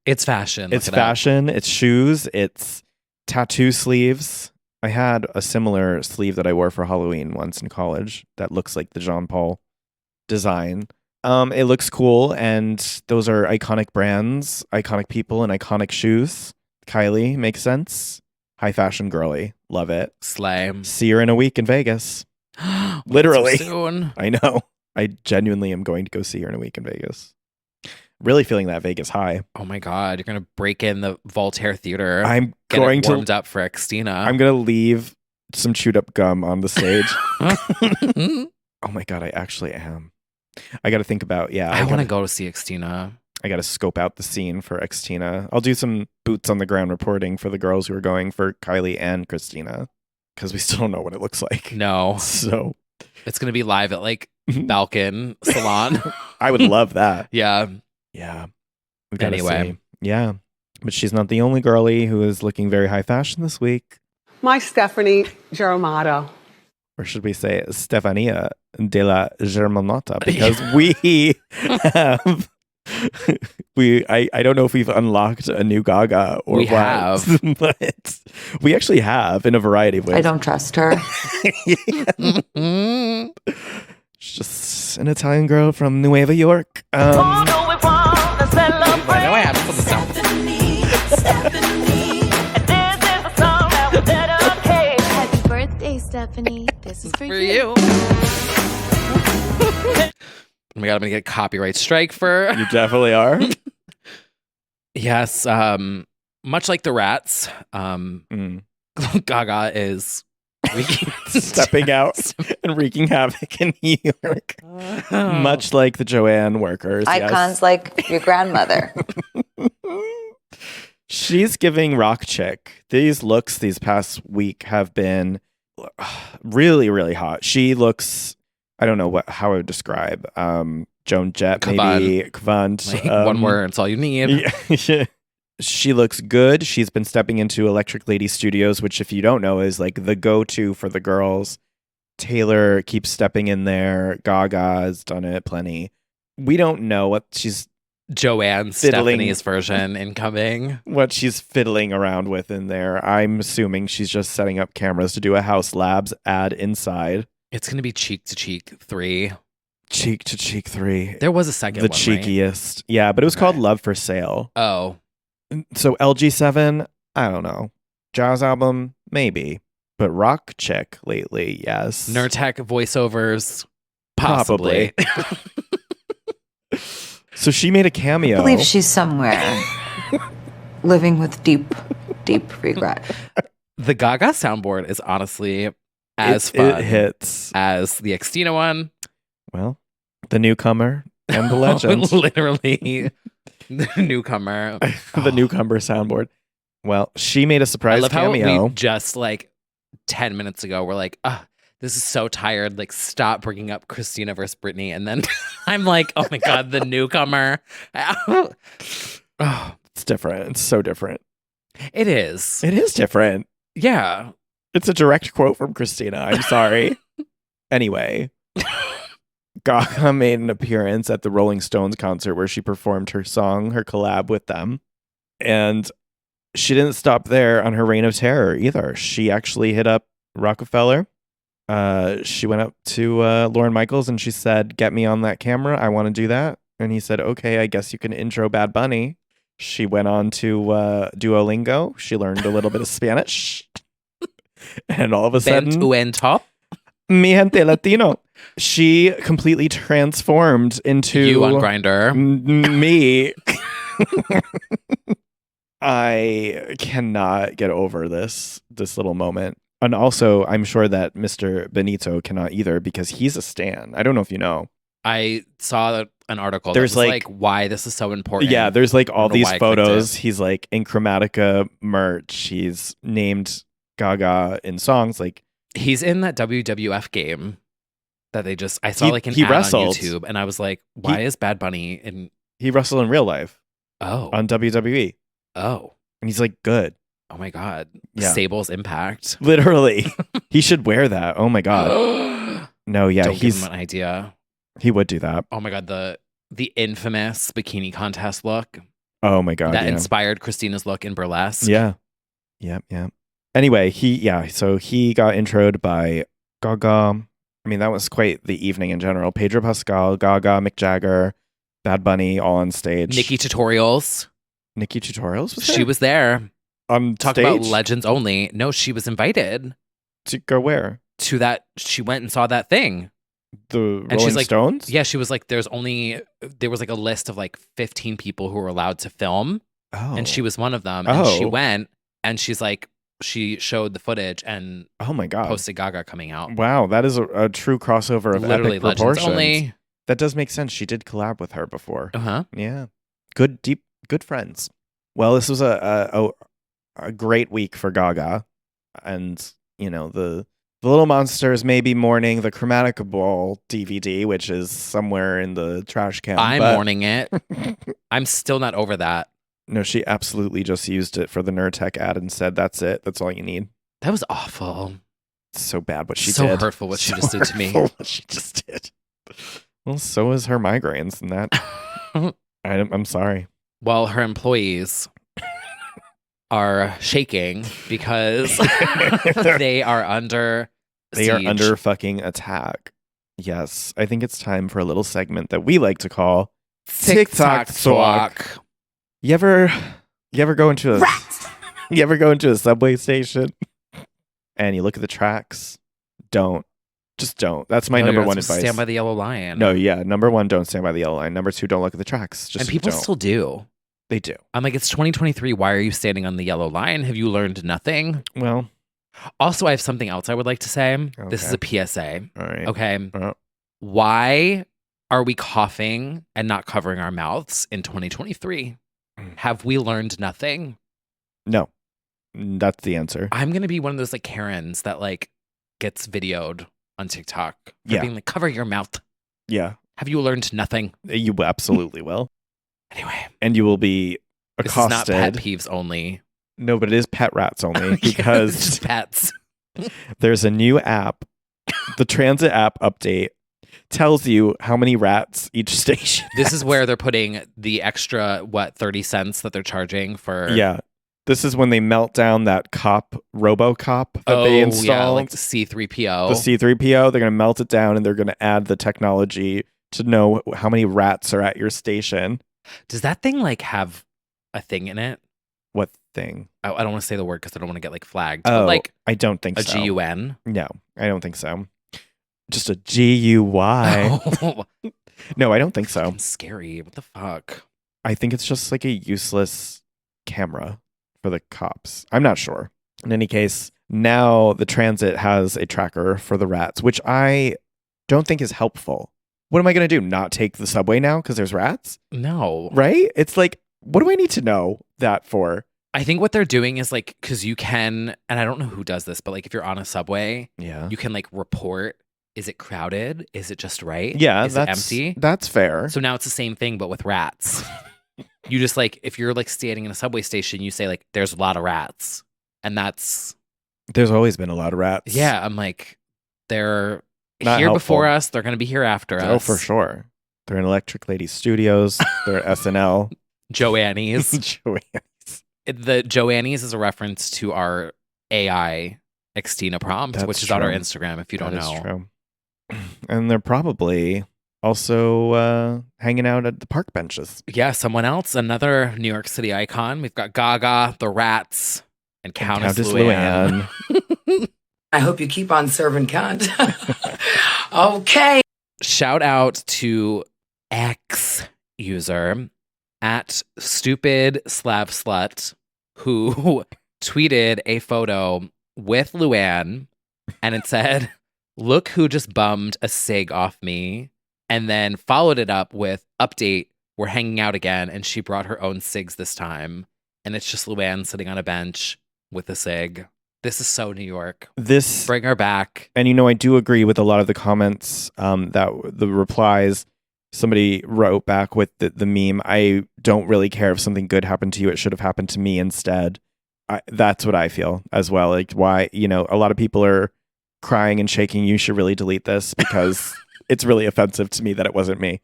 It's fashion. It's Look it up. fashion, it's shoes, it's tattoo sleeves. I had a similar sleeve that I wore for Halloween once in college that looks like the Jean-Paul design. It looks cool, and those are iconic brands, iconic people, and iconic shoes. Kylie makes sense. High fashion girly, love it. Slay. See her in a week in Vegas. Literally. So soon. I know. I genuinely am going to go see her in a week in Vegas. Really feeling that Vegas high. Oh my God, you're gonna break in the Voltaire Theater. I'm Get going it to. warmed up for Xtina. I'm gonna leave some chewed up gum on the stage. Oh my god, I actually am. I got to think about. Yeah, I want to gotta- go see Xtina. I got to scope out the scene for Xtina. I'll do some boots on the ground reporting for the girls who are going for Kylie and Christina because we still don't know what it looks like. No, So it's gonna be live at like Balkan Salon. I would love that. Yeah. Yeah. We gotta Anyway. see. Yeah. But she's not the only girly who is looking very high fashion this week. My Stephanie Germano. Or should we say Stefania de la Germanata? Because we have I don't know if we've unlocked a new Gaga or We what, have. but we actually have in a variety of ways. I don't trust her. She's just an Italian girl from Nueva York. I know I have some stuff. Happy birthday, Stephanie. This is for For you. you. Oh my God, I'm gonna get a copyright strike for. You definitely are. Yes. Much like the Rats, Mm. Gaga is Stepping out and wreaking havoc in New York. Much like the Joanne workers. Icons like your grandmother. She's giving rock chick. These looks these past week have been really, really hot. She looks, I don't know how I would describe. Joan Jett, maybe. Kvant. Like, one word, it's all you need. Yeah. She looks good. She's been stepping into Electric Lady Studios, which, if you don't know, is like the go-to for the girls. Taylor keeps stepping in there. Gaga has done it plenty. We don't know what she's Joanne Fiddling. Stephanie's version incoming. fiddling around with in there. I'm assuming she's just setting up cameras to do a House Labs ad inside. It's gonna be Cheek to Cheek 3. Cheek to Cheek 3. There was a second The one, right? cheekiest. Yeah, but it was called Okay. Love for Sale. Oh, So LG7, I don't know. Jazz album, maybe. But rock chick lately, yes. Nurtec voiceovers, possibly. So she made a I cameo. believe she's somewhere living with deep, deep regret. The Gaga soundboard is honestly as It fun hits. as the Xtina one. Well, the newcomer and the legend. Literally, the newcomer. The newcomer soundboard. Well, she made a I surprise love cameo. how we just like 10 minutes ago we're like, this is so tired. Like, stop bringing up Christina versus Britney. And then I'm like, oh my God, the newcomer. Oh, It's different. It's so different. it is. It is different. Yeah. It's a direct quote from Christina. I'm sorry. Anyway, Gaga made an appearance at the Rolling Stones concert where she performed her song, her collab with them. And she didn't stop there on her reign of terror either. She actually hit up Rockefeller. She went up to Lorne Michaels and she said, "Get me on that camera. I want to do that." And he said, "Okay, I guess you can intro Bad Bunny." She went on to Duolingo. She learned a little bit of Spanish. And all of a Bent sudden, en top. mi gente latino. She completely transformed into You on Grindr. me. I cannot get over this little moment. And also, I'm sure that Mr. Benito cannot either because he's a stan. I don't know if you know. I saw an article There's that was like- why this is so important. Yeah, there's like all know these why I clicked photos. it. He's like in Chromatica merch. He's named Gaga in songs. Like He's in that WWF game that they just, I saw He- like an he ad wrestled. on YouTube and I was like, why is Bad Bunny in, he wrestled in real life oh, on WWE, oh, and he's like good. oh my God. Yeah. Sable's Impact. Literally, he should wear that. Oh my god. Don't No, yeah, give him an idea. he would do that. Oh my God. The infamous bikini contest look Oh my god. that yeah. inspired Christina's look in Burlesque. Yeah. Yeah. Anyway, so he got introed by Gaga. I mean, that was quite the evening in general. Pedro Pascal, Gaga, Mick Jagger, Bad Bunny, all on stage. Nikki Tutorials. Nikki Tutorials was She there? was there. on Talk stage about legends only. No, she was invited to go where? to that. She went and saw that thing. The And Rolling she's like, Stones? Yeah, she was like, there was like a list of like 15 people who were allowed to film. Oh. And she was one of them. And she Oh. went and she's like, she showed the footage and Oh my god. posted Gaga coming out. Wow, that is a true crossover of Literally epic legends proportions. only. That does make sense. She did collab with her before. Uh-huh. Yeah. Good friends. Well, this was a great week for Gaga. And, you know, the Little Monsters may be mourning the Chromatica Ball DVD, which is somewhere in the trash can. I'm but- mourning it. I'm still not over that. No, she absolutely just used it for the Nurtec ad and said, "That's it. That's all you need." That was awful. It's so bad what she So did. hurtful what she So just did to me. hurtful what she just did. Well, so is her migraines, and that I'm sorry. Well, her employees are shaking because they are under They are siege. under fucking attack. Yes, I think it's time for a little segment that we like to call TikTok Talk. You ever go into a you ever go into a subway station and you look at the tracks? Just don't. That's my No, number you're not one supposed to advice. Stand by the yellow line. No, yeah. Number one, don't stand by the yellow line. Number two, don't look at the tracks. Just and people don't. still do. They do. I'm like, it's 2023. Why are you standing on the yellow line? Have you learned nothing? Well, Also, I have something else I would like to say. This is Okay. a PSA. all right. Okay. Uh, Why are we coughing and not covering our mouths in 2023? Have we learned nothing? No, that's the answer. I'm going to be one of those like Karens that like gets videoed on TikTok for Yeah. being like, cover your mouth. Yeah, Have you learned nothing? you absolutely will, Anyway, and you will be this is not accosted. pet peeves only. No, but it is pet rats only It's because just pets. there's a new app. The transit app update tells you how many rats each station. This is where they're putting the extra, 30 cents that they're charging for. Yeah. This is when they melt down that RoboCop that they installed. Yeah, like the C3PO. The C3PO, they're going to melt it down and they're going to add the technology to know how many rats are at your station. Does that thing like have a thing in it? What thing? I don't want to say the word because I don't want to get like flagged. Oh, But like I don't think a so. GUN. No, I don't think so. Just a GUI. Oh, No, I don't think so. fucking scary. What the fuck? I think it's just like a useless camera for the cops. I'm not sure. In any case, now the transit has a tracker for the rats, which I don't think is helpful. What am I going to do? Not take the subway now because there's rats? No. Right? It's like, what do I need to know that for? I think what they're doing is like, because you can, and I don't know who does this, but like if you're on a subway, Yeah. you can like report, is it crowded? Is it just right? Yeah, Is that's it empty? That's fair. So now it's the same thing, but with rats. You just like, if you're like standing in a subway station, you say like, there's a lot of rats. And that's, There's always been a lot of rats. yeah, I'm like, they're Not here helpful. before us. They're going to be here after us. Oh, for sure. They're in Electric Lady Studios. They're at SNL. Joannie's. Joanne's. The Joannie's is a reference to our AI Xtina prompt, That's which is on our true. Instagram if you don't That is know. true. And they're probably also hanging out at the park benches. Yeah, someone else, another New York City icon. We've got Gaga, the Rats, and Countess Luann. I hope you keep on serving cunt. Okay. Shout out to X user at stupid slav slut who tweeted a photo with Luann and it said, "Look who just bummed a cig off me," and then followed it up with, "Update, we're hanging out again," and she brought her own cigs this time, and it's just Luann sitting on a bench with a cig. This is so New York. This, Bring her back. and I do agree with a lot of the comments, that the replies. Somebody wrote back with the meme, "I don't really care if something good happened to you. It should have happened to me instead." That's what I feel as well. Like, why, a lot of people are crying and shaking. You should really delete this because it's really offensive to me that it wasn't me.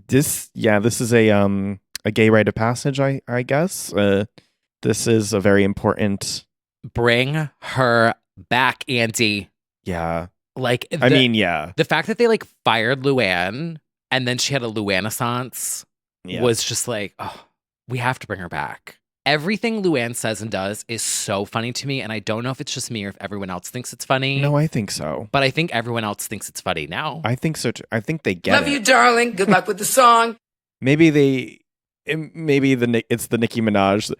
This is a gay rite of passage, I guess. This is a very important. Bring her back, Auntie. Yeah. Like, Yeah. the fact that they like fired Luann and then she had a Luannaissance Yeah. was just like, oh, we have to bring her back. Everything Luann says and does is so funny to me, and I don't know if it's just me or if everyone else thinks it's funny. No, I think so. But I think everyone else thinks it's funny now. I think so too. I think they get Love it. you, darling. Good luck with the song. Maybe it's the Nicki Minaj.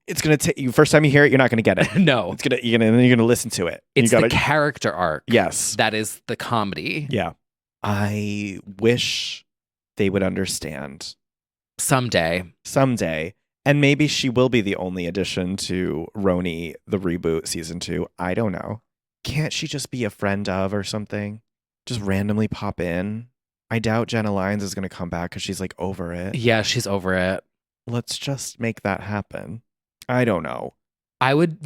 It's gonna take you, first time you hear it, you're not gonna get it. No, You're gonna listen to it. it's you gotta, the character arc. yes. That is the comedy. Yeah. I wish they would understand Someday. And maybe she will be the only addition to Roni, the reboot season 2. I don't know. Can't she just be a friend of or something? Just randomly pop in? I doubt Jenna Lyons is going to come back because she's like over it. Yeah, she's over it. Let's just make that happen. I don't know. I would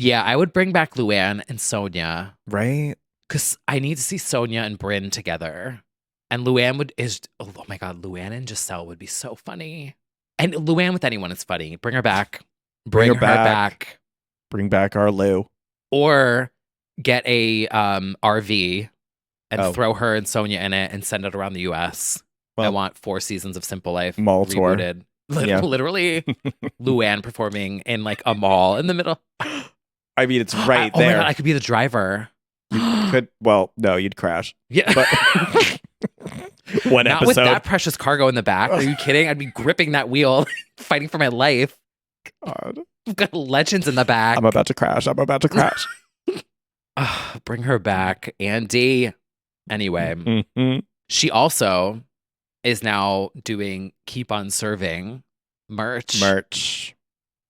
bring back Luann and Sonia. Right? Because I need to see Sonia and Bryn together. And Luann oh my God, Luann and Giselle would be so funny. And Luann with anyone is funny. Bring her back. Bring her back. Bring back our Lou. Or get a RV and Oh. throw her and Sonia in it and send it around the US. I Well, want 4 seasons of Simple Life mall tour. rebooted. Yeah. Literally, Luann performing in like a mall in the middle. I mean, it's right Oh my there. God, I could be the driver. No, you'd crash. Yeah. But one Not episode. with that precious cargo in the back. Are you kidding? I'd be gripping that wheel, fighting for my life. God. I've got legends in the back. I'm about to crash. Bring her back, Andy. Anyway, Mhm. she also is now doing Keep on Serving merch.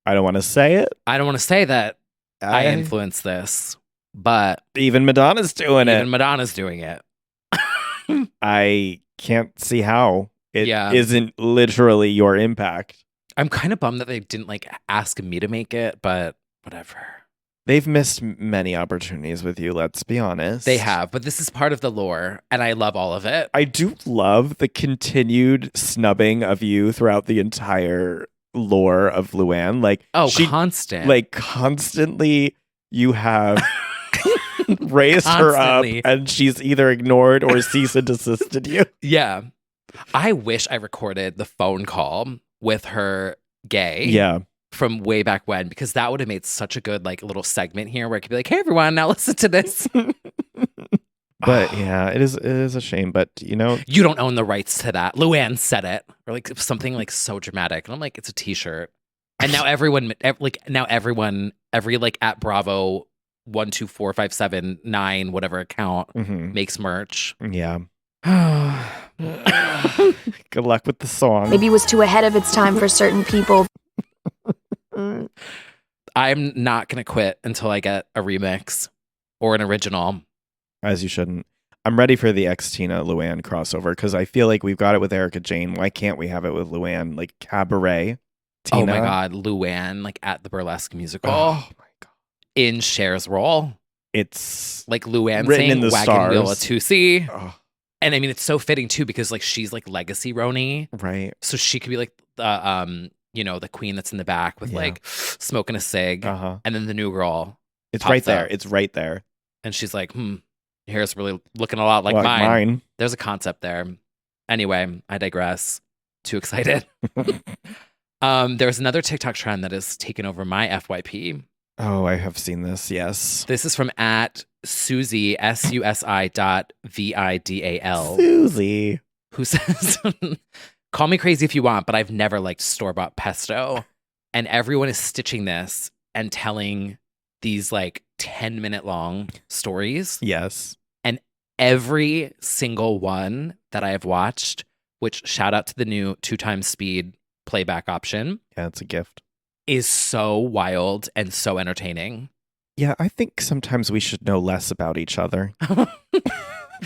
I don't want to say it. I don't want to say that I influenced this, but Even Madonna's doing even it. Madonna's doing it. I can't see how it Yeah. not literally your impact. I'm kind of bummed that they didn't like ask me to make it, but whatever. They've missed many opportunities with you, let's be honest. They have, but this is part of the lore, and I love all of it. I do love the continued snubbing of you throughout the entire lore of Luann. Like, Constant. like constantly you have raised her up Constantly. and she's either ignored or cease and desisted you. Yeah. I wish I recorded the phone call with her gay Yeah. from way back when, because that would have made such a good like little segment here where I could be like, hey everyone, now listen to this. But yeah, it is a shame. But you don't own the rights to that. Luann said it. Or like something like so dramatic. And I'm like, it's a t-shirt. And now everyone every like at Bravo 124579 whatever account makes merch. Yeah. Good luck with the song. Maybe it was too ahead of its time for certain people. I'm not gonna quit until I get a remix or an original. As you shouldn't. I'm ready for the Tina Luann crossover because I feel like we've got it with Erica Jane. Why can't we have it with Luann? Like Cabaret. Tina. Oh my God, Luann, like at the burlesque musical. Oh my God. In Cher's role. It's Like Luann written saying in the Wagon Wheel stars. a 2C. Oh, And I mean, it's so fitting too because like she's like legacy Roni, Right. so she could be like the the queen that's in the back with Yeah. like smoking a cig, Uh-huh. and then the new girl, It's pops right there. up. It's right there. and she's like, your hair's really looking a lot like Like mine. There's a concept there. Anyway, I digress. Too excited. There's another TikTok trend that has taken over my FYP. Oh, I have seen this. Yes. This is from at Susie SUSI.VIDAL, Susie. who says, "Call me crazy if you want, but I've never liked store-bought pesto." And everyone is stitching this and telling these like 10-minute long stories. Yes. Every single one that I have watched, which shout out to the new 2x speed playback option, Yeah, it's a gift. is so wild and so entertaining. Yeah, I think sometimes we should know less about each other.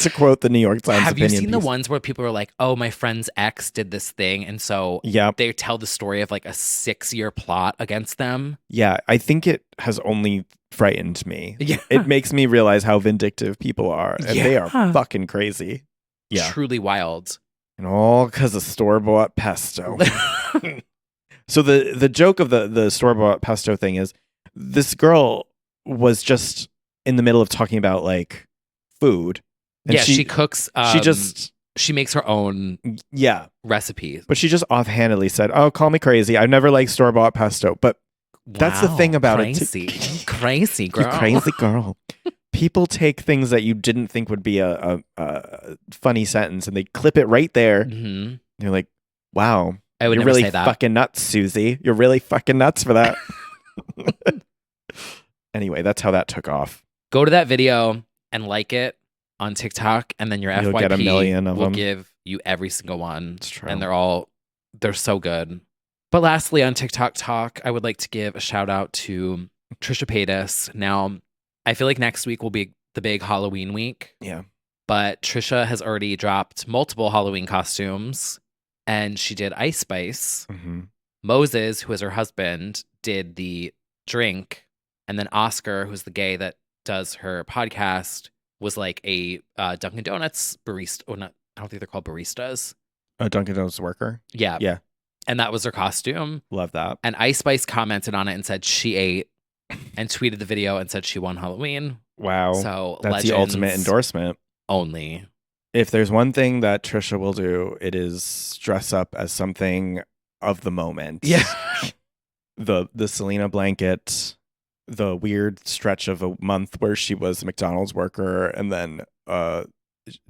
To quote the New York Times Have you opinion seen the piece. ones where people are like, oh, my friend's ex did this thing, and so Yep. they tell the story of like a 6-year plot against them? Yeah, I think it has only frightened me. Yeah. It makes me realize how vindictive people are, and they are Yeah. fucking crazy. Yeah. Truly wild. And all because of store-bought pesto. So the joke of the store-bought pesto thing is this girl was just in the middle of talking about like food. And Yeah, she cooks. She makes her own yeah, recipes. but she just offhandedly said, "Oh, call me crazy. I've never liked store-bought pesto." But that's the thing about it. Crazy. Crazy girl. you crazy girl. People take things that you didn't think would be a funny sentence and they clip it right there. hmm You're like, wow, I would you're never really say that. fucking nuts, Susie. You're really fucking nuts for that. Anyway, that's how that took off. Go to that video and like it on TikTok, and then your You'll FYP get a million of will them. give you every single one. It's true. And they're so good. But lastly, on TikTok Talk, I would like to give a shout out to Trisha Paytas. Now, I feel like next week will be the big Halloween week, Yeah. but Trisha has already dropped multiple Halloween costumes, and she did Ice Spice. hmm Moses, who is her husband, did the drink, and then Oscar, who's the gay that does her podcast, was like a Dunkin' Donuts barista. Or not, I don't think they're called baristas. A Dunkin' Donuts worker. Yeah. Yeah. And that was her costume. Love that. And Ice Spice commented on it and said she ate and tweeted the video and said she won Halloween. Wow. So That's the ultimate legends endorsement. only. If there's one thing that Trisha will do, it is dress up as something of the moment. The Selena blanket, the weird stretch of a month where she was a McDonald's worker and then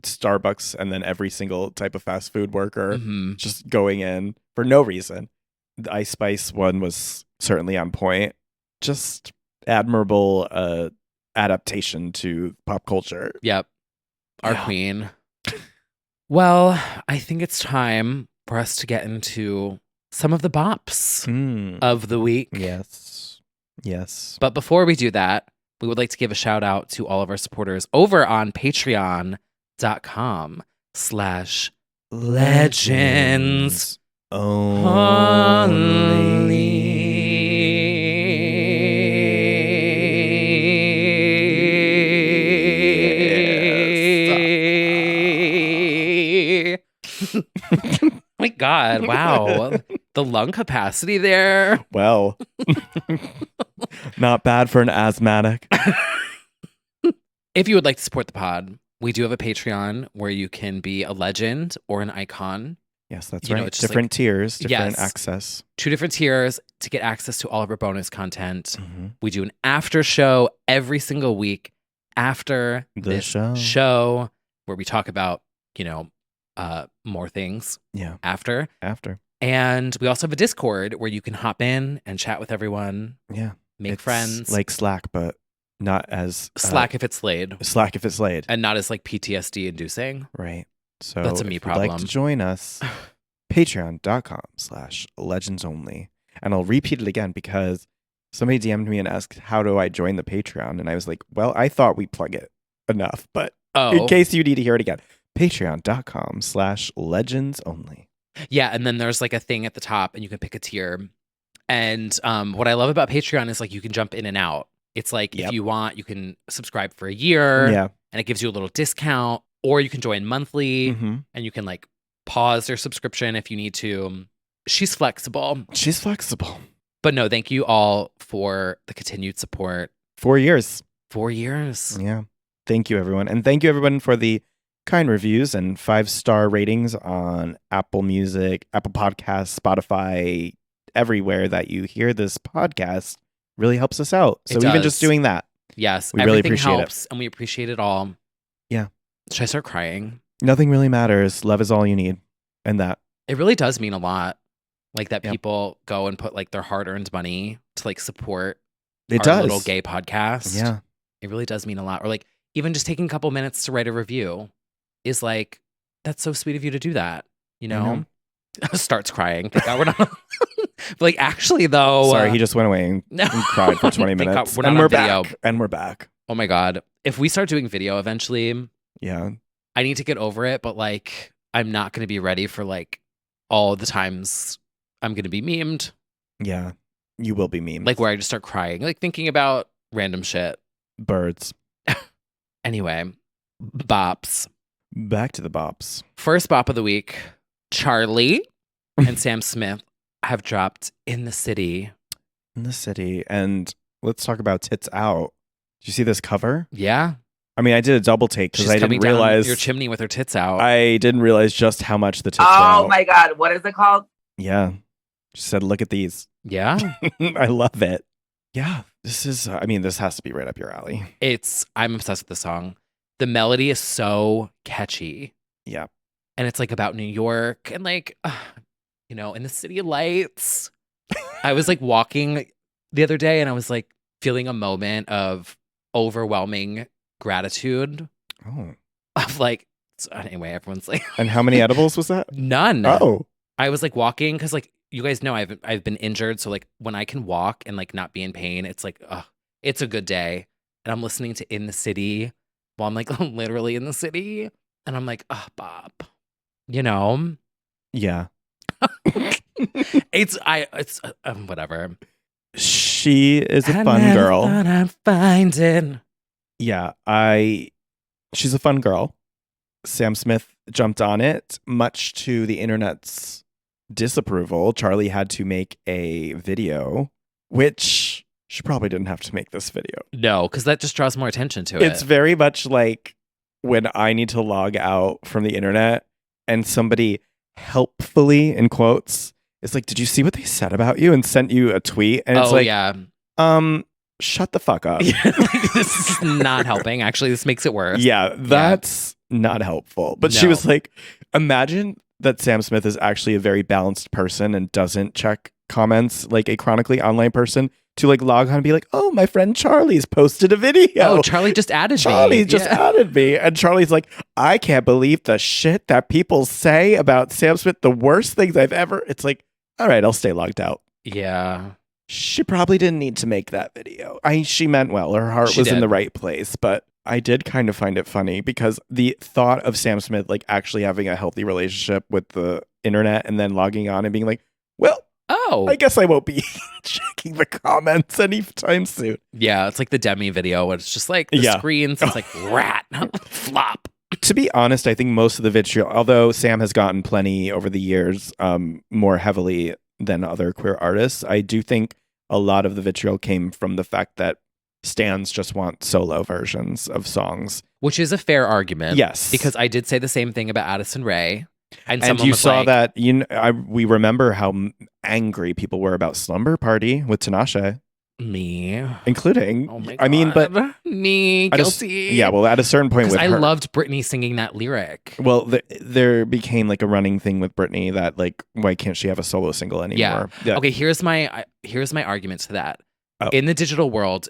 Starbucks and then every single type of fast food worker Mhm. just going in for no reason. The Ice Spice one was certainly on point. Just admirable adaptation to pop culture. Yep. Our Yeah. queen. Well, I think it's time for us to get into some of the bops Mm. of the week. Yes. Yes. But before we do that, we would like to give a shout out to all of our supporters over on patreon.com/legends only. My God, wow. The lung capacity there. Well, not bad for an asthmatic. If you would like to support the pod, we do have a Patreon where you can be a legend or an icon. Yes, that's You know, right. it's just Different tiers, different Yes. access. 2 different tiers to get access to all of our bonus content. Mhm. We do an after show every single week after The this show. where we talk about, more things Yeah, after. after. And we also have a Discord where you can hop in and chat with everyone, Yeah. make It's friends, like Slack, but not as Slack if it's laid, Slack if it's laid. and not as like PTSD inducing. Right. So That's a me if you'd like problem. to join us, patreon.com/legendsonly. And I'll repeat it again because somebody DM'd me and asked, how do I join the Patreon? And I was like, well, I thought we plug it enough, but in Oh, case you need to hear it again, patreon.com/legendsonly. yeah. And then there's like a thing at the top and you can pick a tier. And what I love about Patreon is like you can jump in and out. It's like Yep. if you want, you can subscribe for a year Yeah. and it gives you a little discount. or you can join monthly Mhm. and you can like pause your subscription if you need to. She's flexible. She's flexible. But no, thank you all for the continued support. 4 years. 4 years. Yeah. Thank you, everyone. And thank you, everyone, for the kind reviews and 5-star ratings on Apple Music, Apple Podcasts, Spotify, everywhere that you hear this podcast. Really helps us out. So It even does. just doing that, Yes, We really everything appreciate it. helps, and we appreciate it all. Yeah. Should I start crying? nothing really matters. Love is all you need. And that. It really does mean a lot. Like that Yep. people go and put like their hard-earned money to like support It our does. little gay podcast. Yeah. It really does mean a lot. Or like even just taking a couple minutes to write a review is like, that's so sweet of you to do that. You I know? know. Starts crying. Thank God we're not. But like actually though. Sorry, he just went away and cried for 20 Thank God minutes. we're not and on we're video. back. And we're back. Oh my God. If we start doing video eventually, Yeah. I need to get over it, but like I'm not gonna be ready for like all the times I'm gonna be memed. Yeah. You will be memed. Like where I just start crying, like thinking about random shit. birds. Anyway, bops. Back to the bops. First bop of the week, Charlie and Sam Smith have dropped In the City. In the city. And let's talk about Tits Out. Did you see this cover? Yeah. I mean, I did a double take because She's I coming didn't realize down your chimney with her tits out. I didn't realize just how much the tits were Oh out. my God. What is it called? Yeah. She said, look at these. Yeah. I love it. Yeah. This is, I mean, this has to be right up your alley. I'm obsessed with the song. The melody is so catchy. Yeah. And it's like about New York and like, you know, in the city lights. I was like walking the other day and I was like feeling a moment of overwhelming gratitude Oh. of like, so anyway, everyone's like, And how many edibles was that? none. Oh. I was like walking because like you guys know I've been injured, so like when I can walk and like not be in pain, it's like it's a good day. And I'm listening to In the City while I'm like literally in the city, and I'm like, Bob, you know, Yeah. it's whatever. She is a I fun never girl. thought I'd find it. Yeah. She's a fun girl. Sam Smith jumped on it, much to the internet's disapproval. Charlie had to make a video, which she probably didn't have to make this video. No, because that just draws more attention to It's it. very much like when I need to log out from the internet and somebody helpfully, in quotes, is like, did you see what they said about you? And sent you a tweet. And it's Oh like, yeah, shut the fuck up. like, this is not helping. Actually, this makes it worse. Yeah, that's not helpful. But she No. was like, imagine that Sam Smith is actually a very balanced person and doesn't check comments like a chronically online person to like log on and be like, oh, my friend Charlie's posted a video. Oh, Charlie just added Charlie me. just Yeah. added me. And Charlie's like, I can't believe the shit that people say about Sam Smith, the worst things I've ever. It's like, all right, I'll stay logged out. Yeah. She probably didn't need to make that video. She meant well. Her heart She was in did. the right place, but I did kind of find it funny because the thought of Sam Smith like actually having a healthy relationship with the internet and then logging on and being like, well, Oh, I guess I won't be checking the comments anytime soon. yeah. It's like the Demi video where it's just like the Yeah. screens. It's like rat flop. To be honest, I think most of the vitriol, although Sam has gotten plenty over the years, more heavily than other queer artists, I do think a lot of the vitriol came from the fact that stans just want solo versions of songs. Which is a fair argument. Yes. Because I did say the same thing about Addison Rae. And, And someone you was saw like, that, we remember how angry people were about Slumber Party with Tinashe, Me. including, Oh my God. I mean, but me at a- guilty. yeah, well, at a certain point because with I her. loved Britney singing that lyric. Well, there became like a running thing with Britney that like, why can't she have a solo single anymore? Yeah. Okay, here's my argument to that. Oh. In the digital world,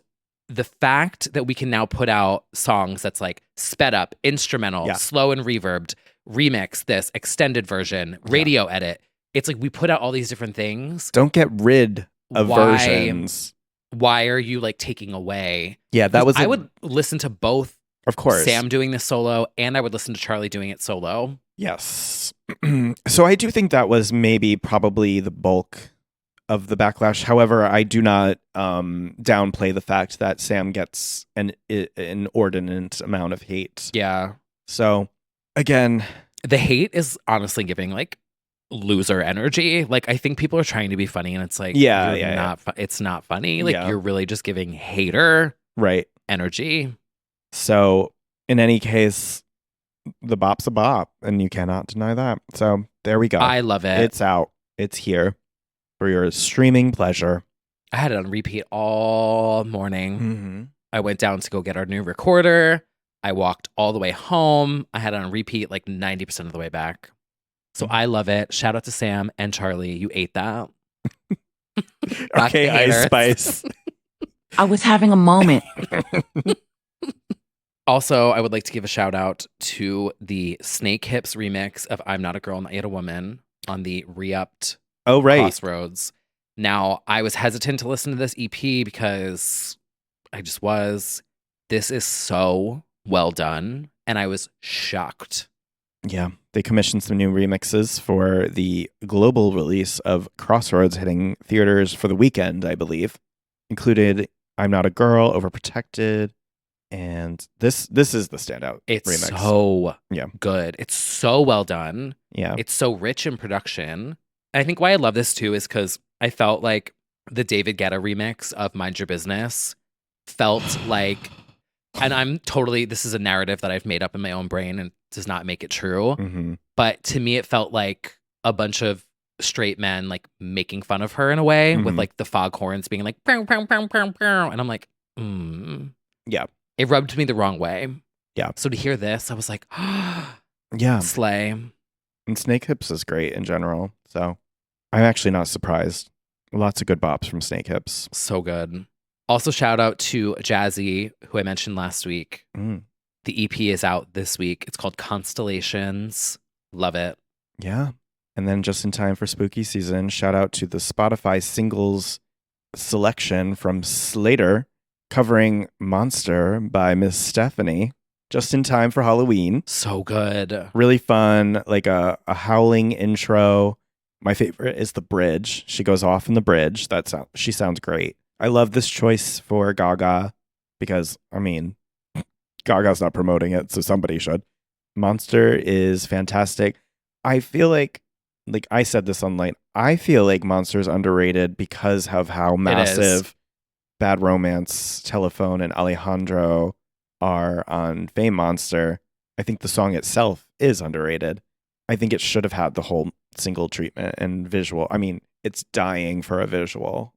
the fact that we can now put out songs that's like sped up, instrumental, Yeah. slow and reverbed, remix, this extended version, radio edit. It's like we put out all these different things. Don't get rid of Why- versions. Why are you like taking away? Yeah, that was. I would listen to both of course, Sam doing this solo and I would listen to Charlie doing it solo. Yes. So I do think that was maybe probably the bulk of the backlash. However, I do not downplay the fact that Sam gets an inordinate amount of hate. Yeah. So Again, The hate is honestly giving like loser energy. Like I think people are trying to be funny, and it's like, Yeah, you're yeah, not. It's not funny. Like Yeah. you're really just giving hater right. energy. So in any case, the bop's a bop, and you cannot deny that. So there we go. I love it. It's out. It's here for your streaming pleasure. I had it on repeat all morning. Mm-hmm. I went down to go get our new recorder. I walked all the way home. I had it on repeat like 90% of the way back. So I love it. Shout out to Sam and Charlie. You ate that. Back Okay, to Ice haters. Spice. I was having a moment. Also, I would like to give a shout out to the Snake Hips remix of I'm Not a Girl, Not Yet a Woman on the re-upped Oh, right. Crossroads. Now, I was hesitant to listen to this EP because I just was. This is so well done, and I was shocked. Yeah. They commissioned some new remixes for the global release of Crossroads hitting theaters for the weekend, I believe. Included I'm Not a Girl, Overprotected, and this is the standout It's remix. so Yeah. good. It's so well done. Yeah. It's so rich in production. And I think why I love this too is because I felt like the David Guetta remix of Mind Your Business felt like, and I'm totally, this is a narrative that I've made up in my own brain and does not make it true. Mm-hmm. But to me, it felt like a bunch of straight men like making fun of her in a way with Mhm. like the foghorns being like, "Pow, pow, pow, pow, pow." And I'm like, Yeah. It rubbed me the wrong way. Yeah. So to hear this, I was like, Yeah. slay. And Snake Hips is great in general. So I'm actually not surprised. Lots of good bops from Snake Hips. So good. Also, shout out to Jazzy, who I mentioned last week. Mm. The EP is out this week. It's called Constellations. Love it. Yeah. And then just in time for spooky season, shout out to the Spotify singles selection from Slater covering Monster by Miss Stephanie. Just in time for Halloween. So good. Really fun, like a howling intro. My favorite is the bridge. She goes off in the bridge. She sounds great. I love this choice for Gaga because, I mean, Gaga's not promoting it, so somebody should. Monster is fantastic. I feel like I said this online, I feel like Monster is underrated because of how massive Bad Romance, Telephone, and Alejandro are on Fame Monster. I think the song itself is underrated. I think it should have had the whole single treatment and visual. I mean, it's dying for a visual.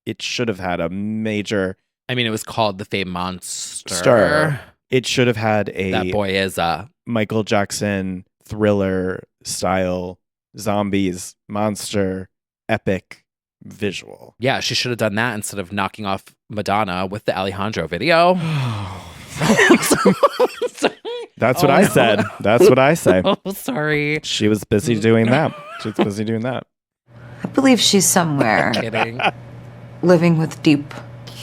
It should have had a major I mean, it was called The Fame Monster. stir. It should have had a That boy is Michael Jackson thriller style zombies monster epic visual. Yeah, she should have done that instead of knocking off Madonna with the Alejandro video. That's what Oh, I no. said. That's what I say. Oh, sorry. She was busy doing that. She was busy doing that. I believe she's somewhere Kidding. living with deep,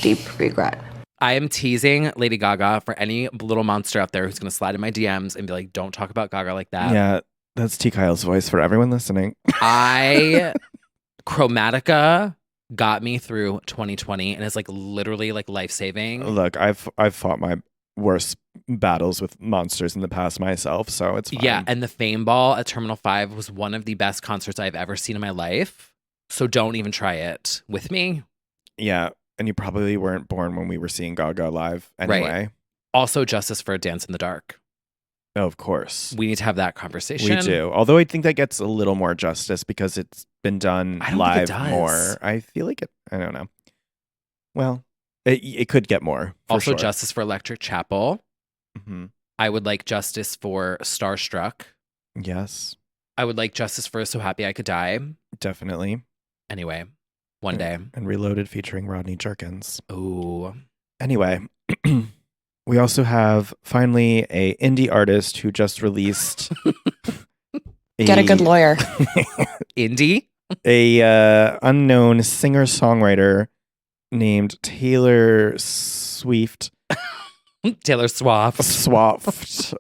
deep regret. I am teasing Lady Gaga for any little monster out there who's going to slide in my DMs and be like, don't talk about Gaga like that. Yeah, that's T. Kyle's voice for everyone listening. Chromatica got me through 2020 and is like literally like life-saving. Look, I've fought my worst battles with monsters in the past myself, so it's fine. Yeah, and the Fame Ball at Terminal 5 was one of the best concerts I've ever seen in my life. So don't even try it with me. Yeah, and you probably weren't born when we were seeing Gaga live anyway. Also, Justice for Dance in the Dark. Oh, of course. We need to have that conversation. We do. Although I think that gets a little more justice because it's been done I don't think live it does. more. I feel like it. I don't know. Well, it could get more. For Also, sure. Justice for Electric Chapel. Mhm. I would like justice for Starstruck. Yes, I would like justice for So Happy I Could Die. definitely. Anyway, one day. And Reloaded featuring Rodney Jerkins. Ooh. Anyway, we also have finally a indie artist who just released Get a good lawyer. Indie? a unknown singer-songwriter named Taylor Swift. Taylor Swift. Swaft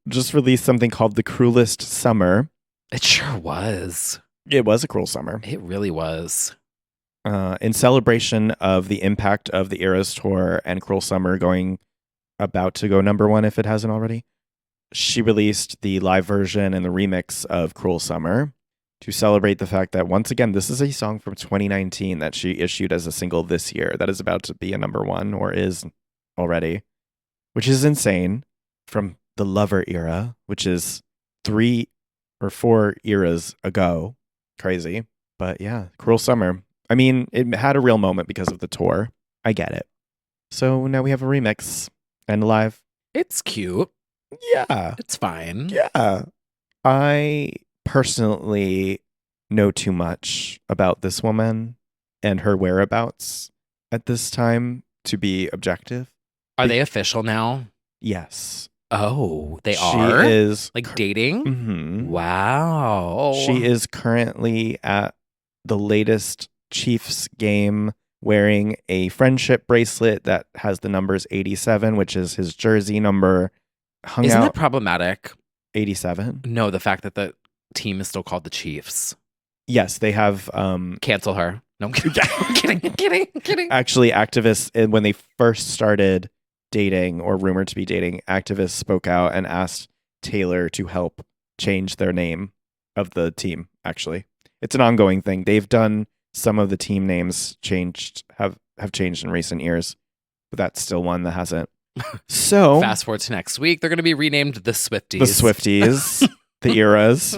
just released something called The Cruelest Summer. It sure was. It was a cruel summer. It really was. In celebration of the impact of the Eras Tour and Cruel Summer about to go number one if it hasn't already. she released the live version and the remix of Cruel Summer to celebrate the fact that, once again, this is a song from 2019 that she issued as a single this year that is about to be a number one, or is already, which is insane, from the Lover era, which is 3 or 4 eras ago. Crazy. But yeah, Cruel Summer. I mean, it had a real moment because of the tour. I get it. So now we have a remix and live. It's cute. Yeah. It's fine. Yeah. I personally know too much about this woman and her whereabouts at this time to be objective. Are they official now? Yes. Oh, they She are? is Like dating? Mhm. Wow. She is currently at the latest Chiefs game wearing a friendship bracelet that has the numbers 87, which is his jersey number. Hung Isn't out that problematic? 87. No, the fact that the team is still called the Chiefs. Yes, they have Cancel her. No, I'm kidding. I'm kidding. I'm kidding. I'm kidding. actually activists, when they first started dating or rumored to be dating, activists spoke out and asked Taylor to help change their name of the team. Actually, it's an ongoing thing. They've done some of the team names have changed in recent years, but that's still one that hasn't. So Fast forward to next week, they're going to be renamed the Swifties. the Swifties, the eras,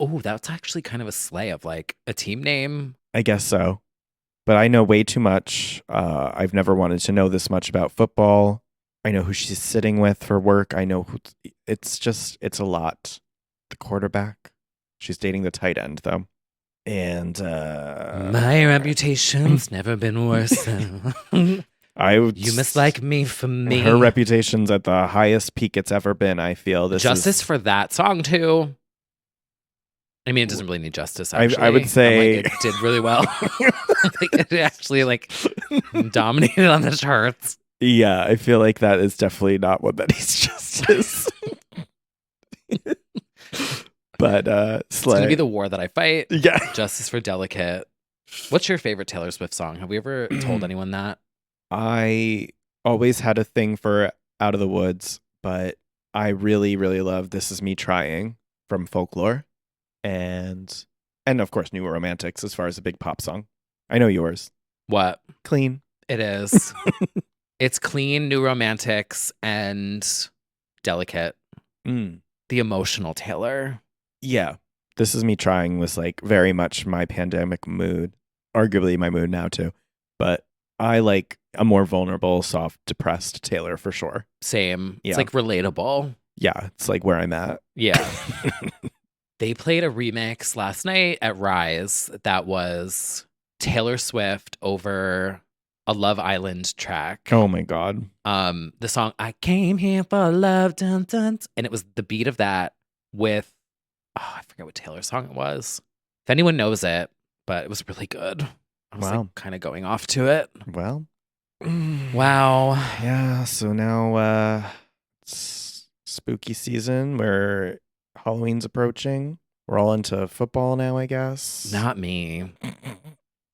Oh, that's actually kind of a slay of like a team name. I guess so. But I know way too much. I've never wanted to know this much about football. I know who she's sitting with for work. I know who. It's a lot. The quarterback. She's dating the tight end though. And My reputation's never been worse than you mislike me for me. Her reputation's at the highest peak it's ever been. I feel this Justice is, for that song too. I mean, it doesn't really need justice. Actually, I would say- it did really well. Like, it actually like dominated on the charts. Yeah, I feel like that is definitely not one that needs justice. But It's Slay. gonna be the war that I fight. Yeah. Justice for Delicate. What's your favorite Taylor Swift song? Have we ever told anyone that? I always had a thing for Out of the Woods, but I really, really love This Is Me Trying from Folklore. And of course New Romantics as far as a big pop song. I know yours. What? Clean. It is. It's clean, New Romantics, and Delicate. Mm. The emotional Taylor. Yeah. This Is Me Trying was like very much my pandemic mood. Arguably my mood now too. But I like a more vulnerable, soft, depressed Taylor for sure. Same. Yeah. It's like relatable. Yeah, it's like where I'm at. Yeah. They played a remix last night at Rise that was Taylor Swift over a Love Island track. Oh my God. The song I Came Here for Love, dun, dun, dun, and it was the beat of that with I forget what Taylor song it was. If anyone knows it, but it was really good. I was Wow. like kind of going off to it. Well. Wow. Yeah, so now it's spooky season where Halloween's approaching. We're all into football now, I guess. Not me.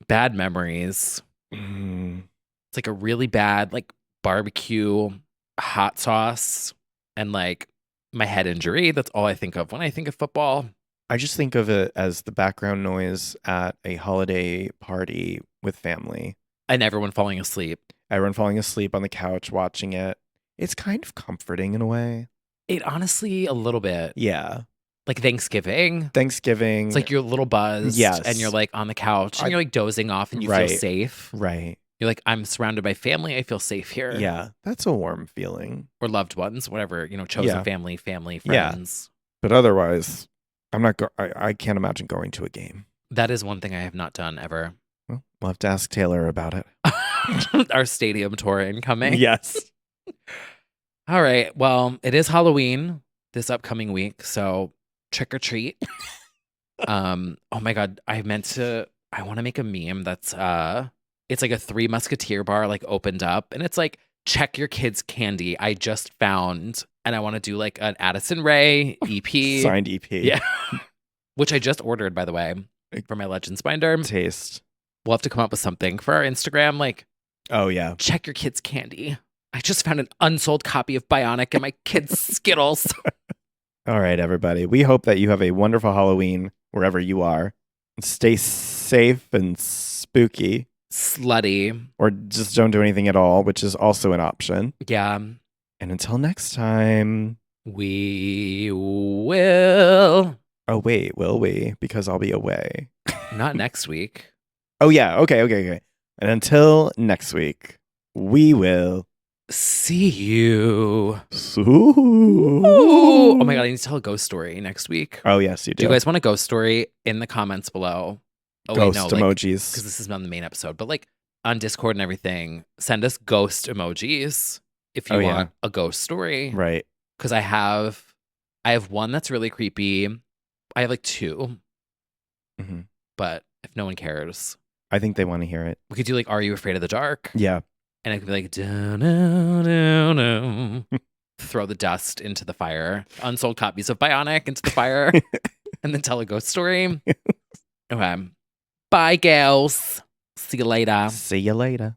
Bad memories. Mm. It's like a really bad like barbecue hot sauce and like my head injury. That's all I think of when I think of football. I just think of it as the background noise at a holiday party with family. And everyone falling asleep. Everyone falling asleep on the couch watching it. It's kind of comforting in a way. It honestly a little bit. Yeah. Like Thanksgiving. Thanksgiving. It's like you're a little buzzed. Yes. And you're like on the couch and you're like dozing off and you Right. feel safe. Right. You're like, I'm surrounded by family. I feel safe here. Yeah. That's a warm feeling. Or loved ones, whatever, chosen Yeah. family, Yeah. friends. But otherwise, I can't imagine going to a game. That is one thing I have not done ever. Well, we'll have to ask Taylor about it. Our stadium tour incoming. Yes. All right. Well, it is Halloween this upcoming week, so trick or treat. Oh my God. I want to make a meme that's it's like a Three Musketeer bar like opened up and it's like check your kids' candy I just found, and I want to do like an Addison Rae EP. Signed EP. Yeah. Which I just ordered, by the way, for my Legends binder. Taste. We'll have to come up with something for our Instagram, like Oh, yeah. check your kids' candy. I just found an unsold copy of Bionic in my kids' Skittles. All right, everybody. We hope that you have a wonderful Halloween wherever you are. Stay safe and spooky, Slutty. or just don't do anything at all, which is also an option. Yeah. And until next time. We will. Oh, wait, will we? Because I'll be away. Not next week. Oh, yeah. Okay. And until next week, we will See you. Ooh. Oh my God, I need to tell a ghost story next week. Oh, yes, you do. Do you guys want a ghost story? In the comments below? Oh, Ghost wait, no, emojis. Because this is not the main episode, but like on Discord and everything, send us ghost emojis if you want a ghost story. Right. Because I have one that's really creepy. I have like two. Mm-hmm. But if no one cares, I think they want to hear it. we could do like, Are You Afraid of the Dark? Yeah. And it could be like, "Da-na-na-na." Throw the dust into the fire, unsold copies of Bionic into the fire, and then tell a ghost story. Okay. Bye, gals. See you later. See you later.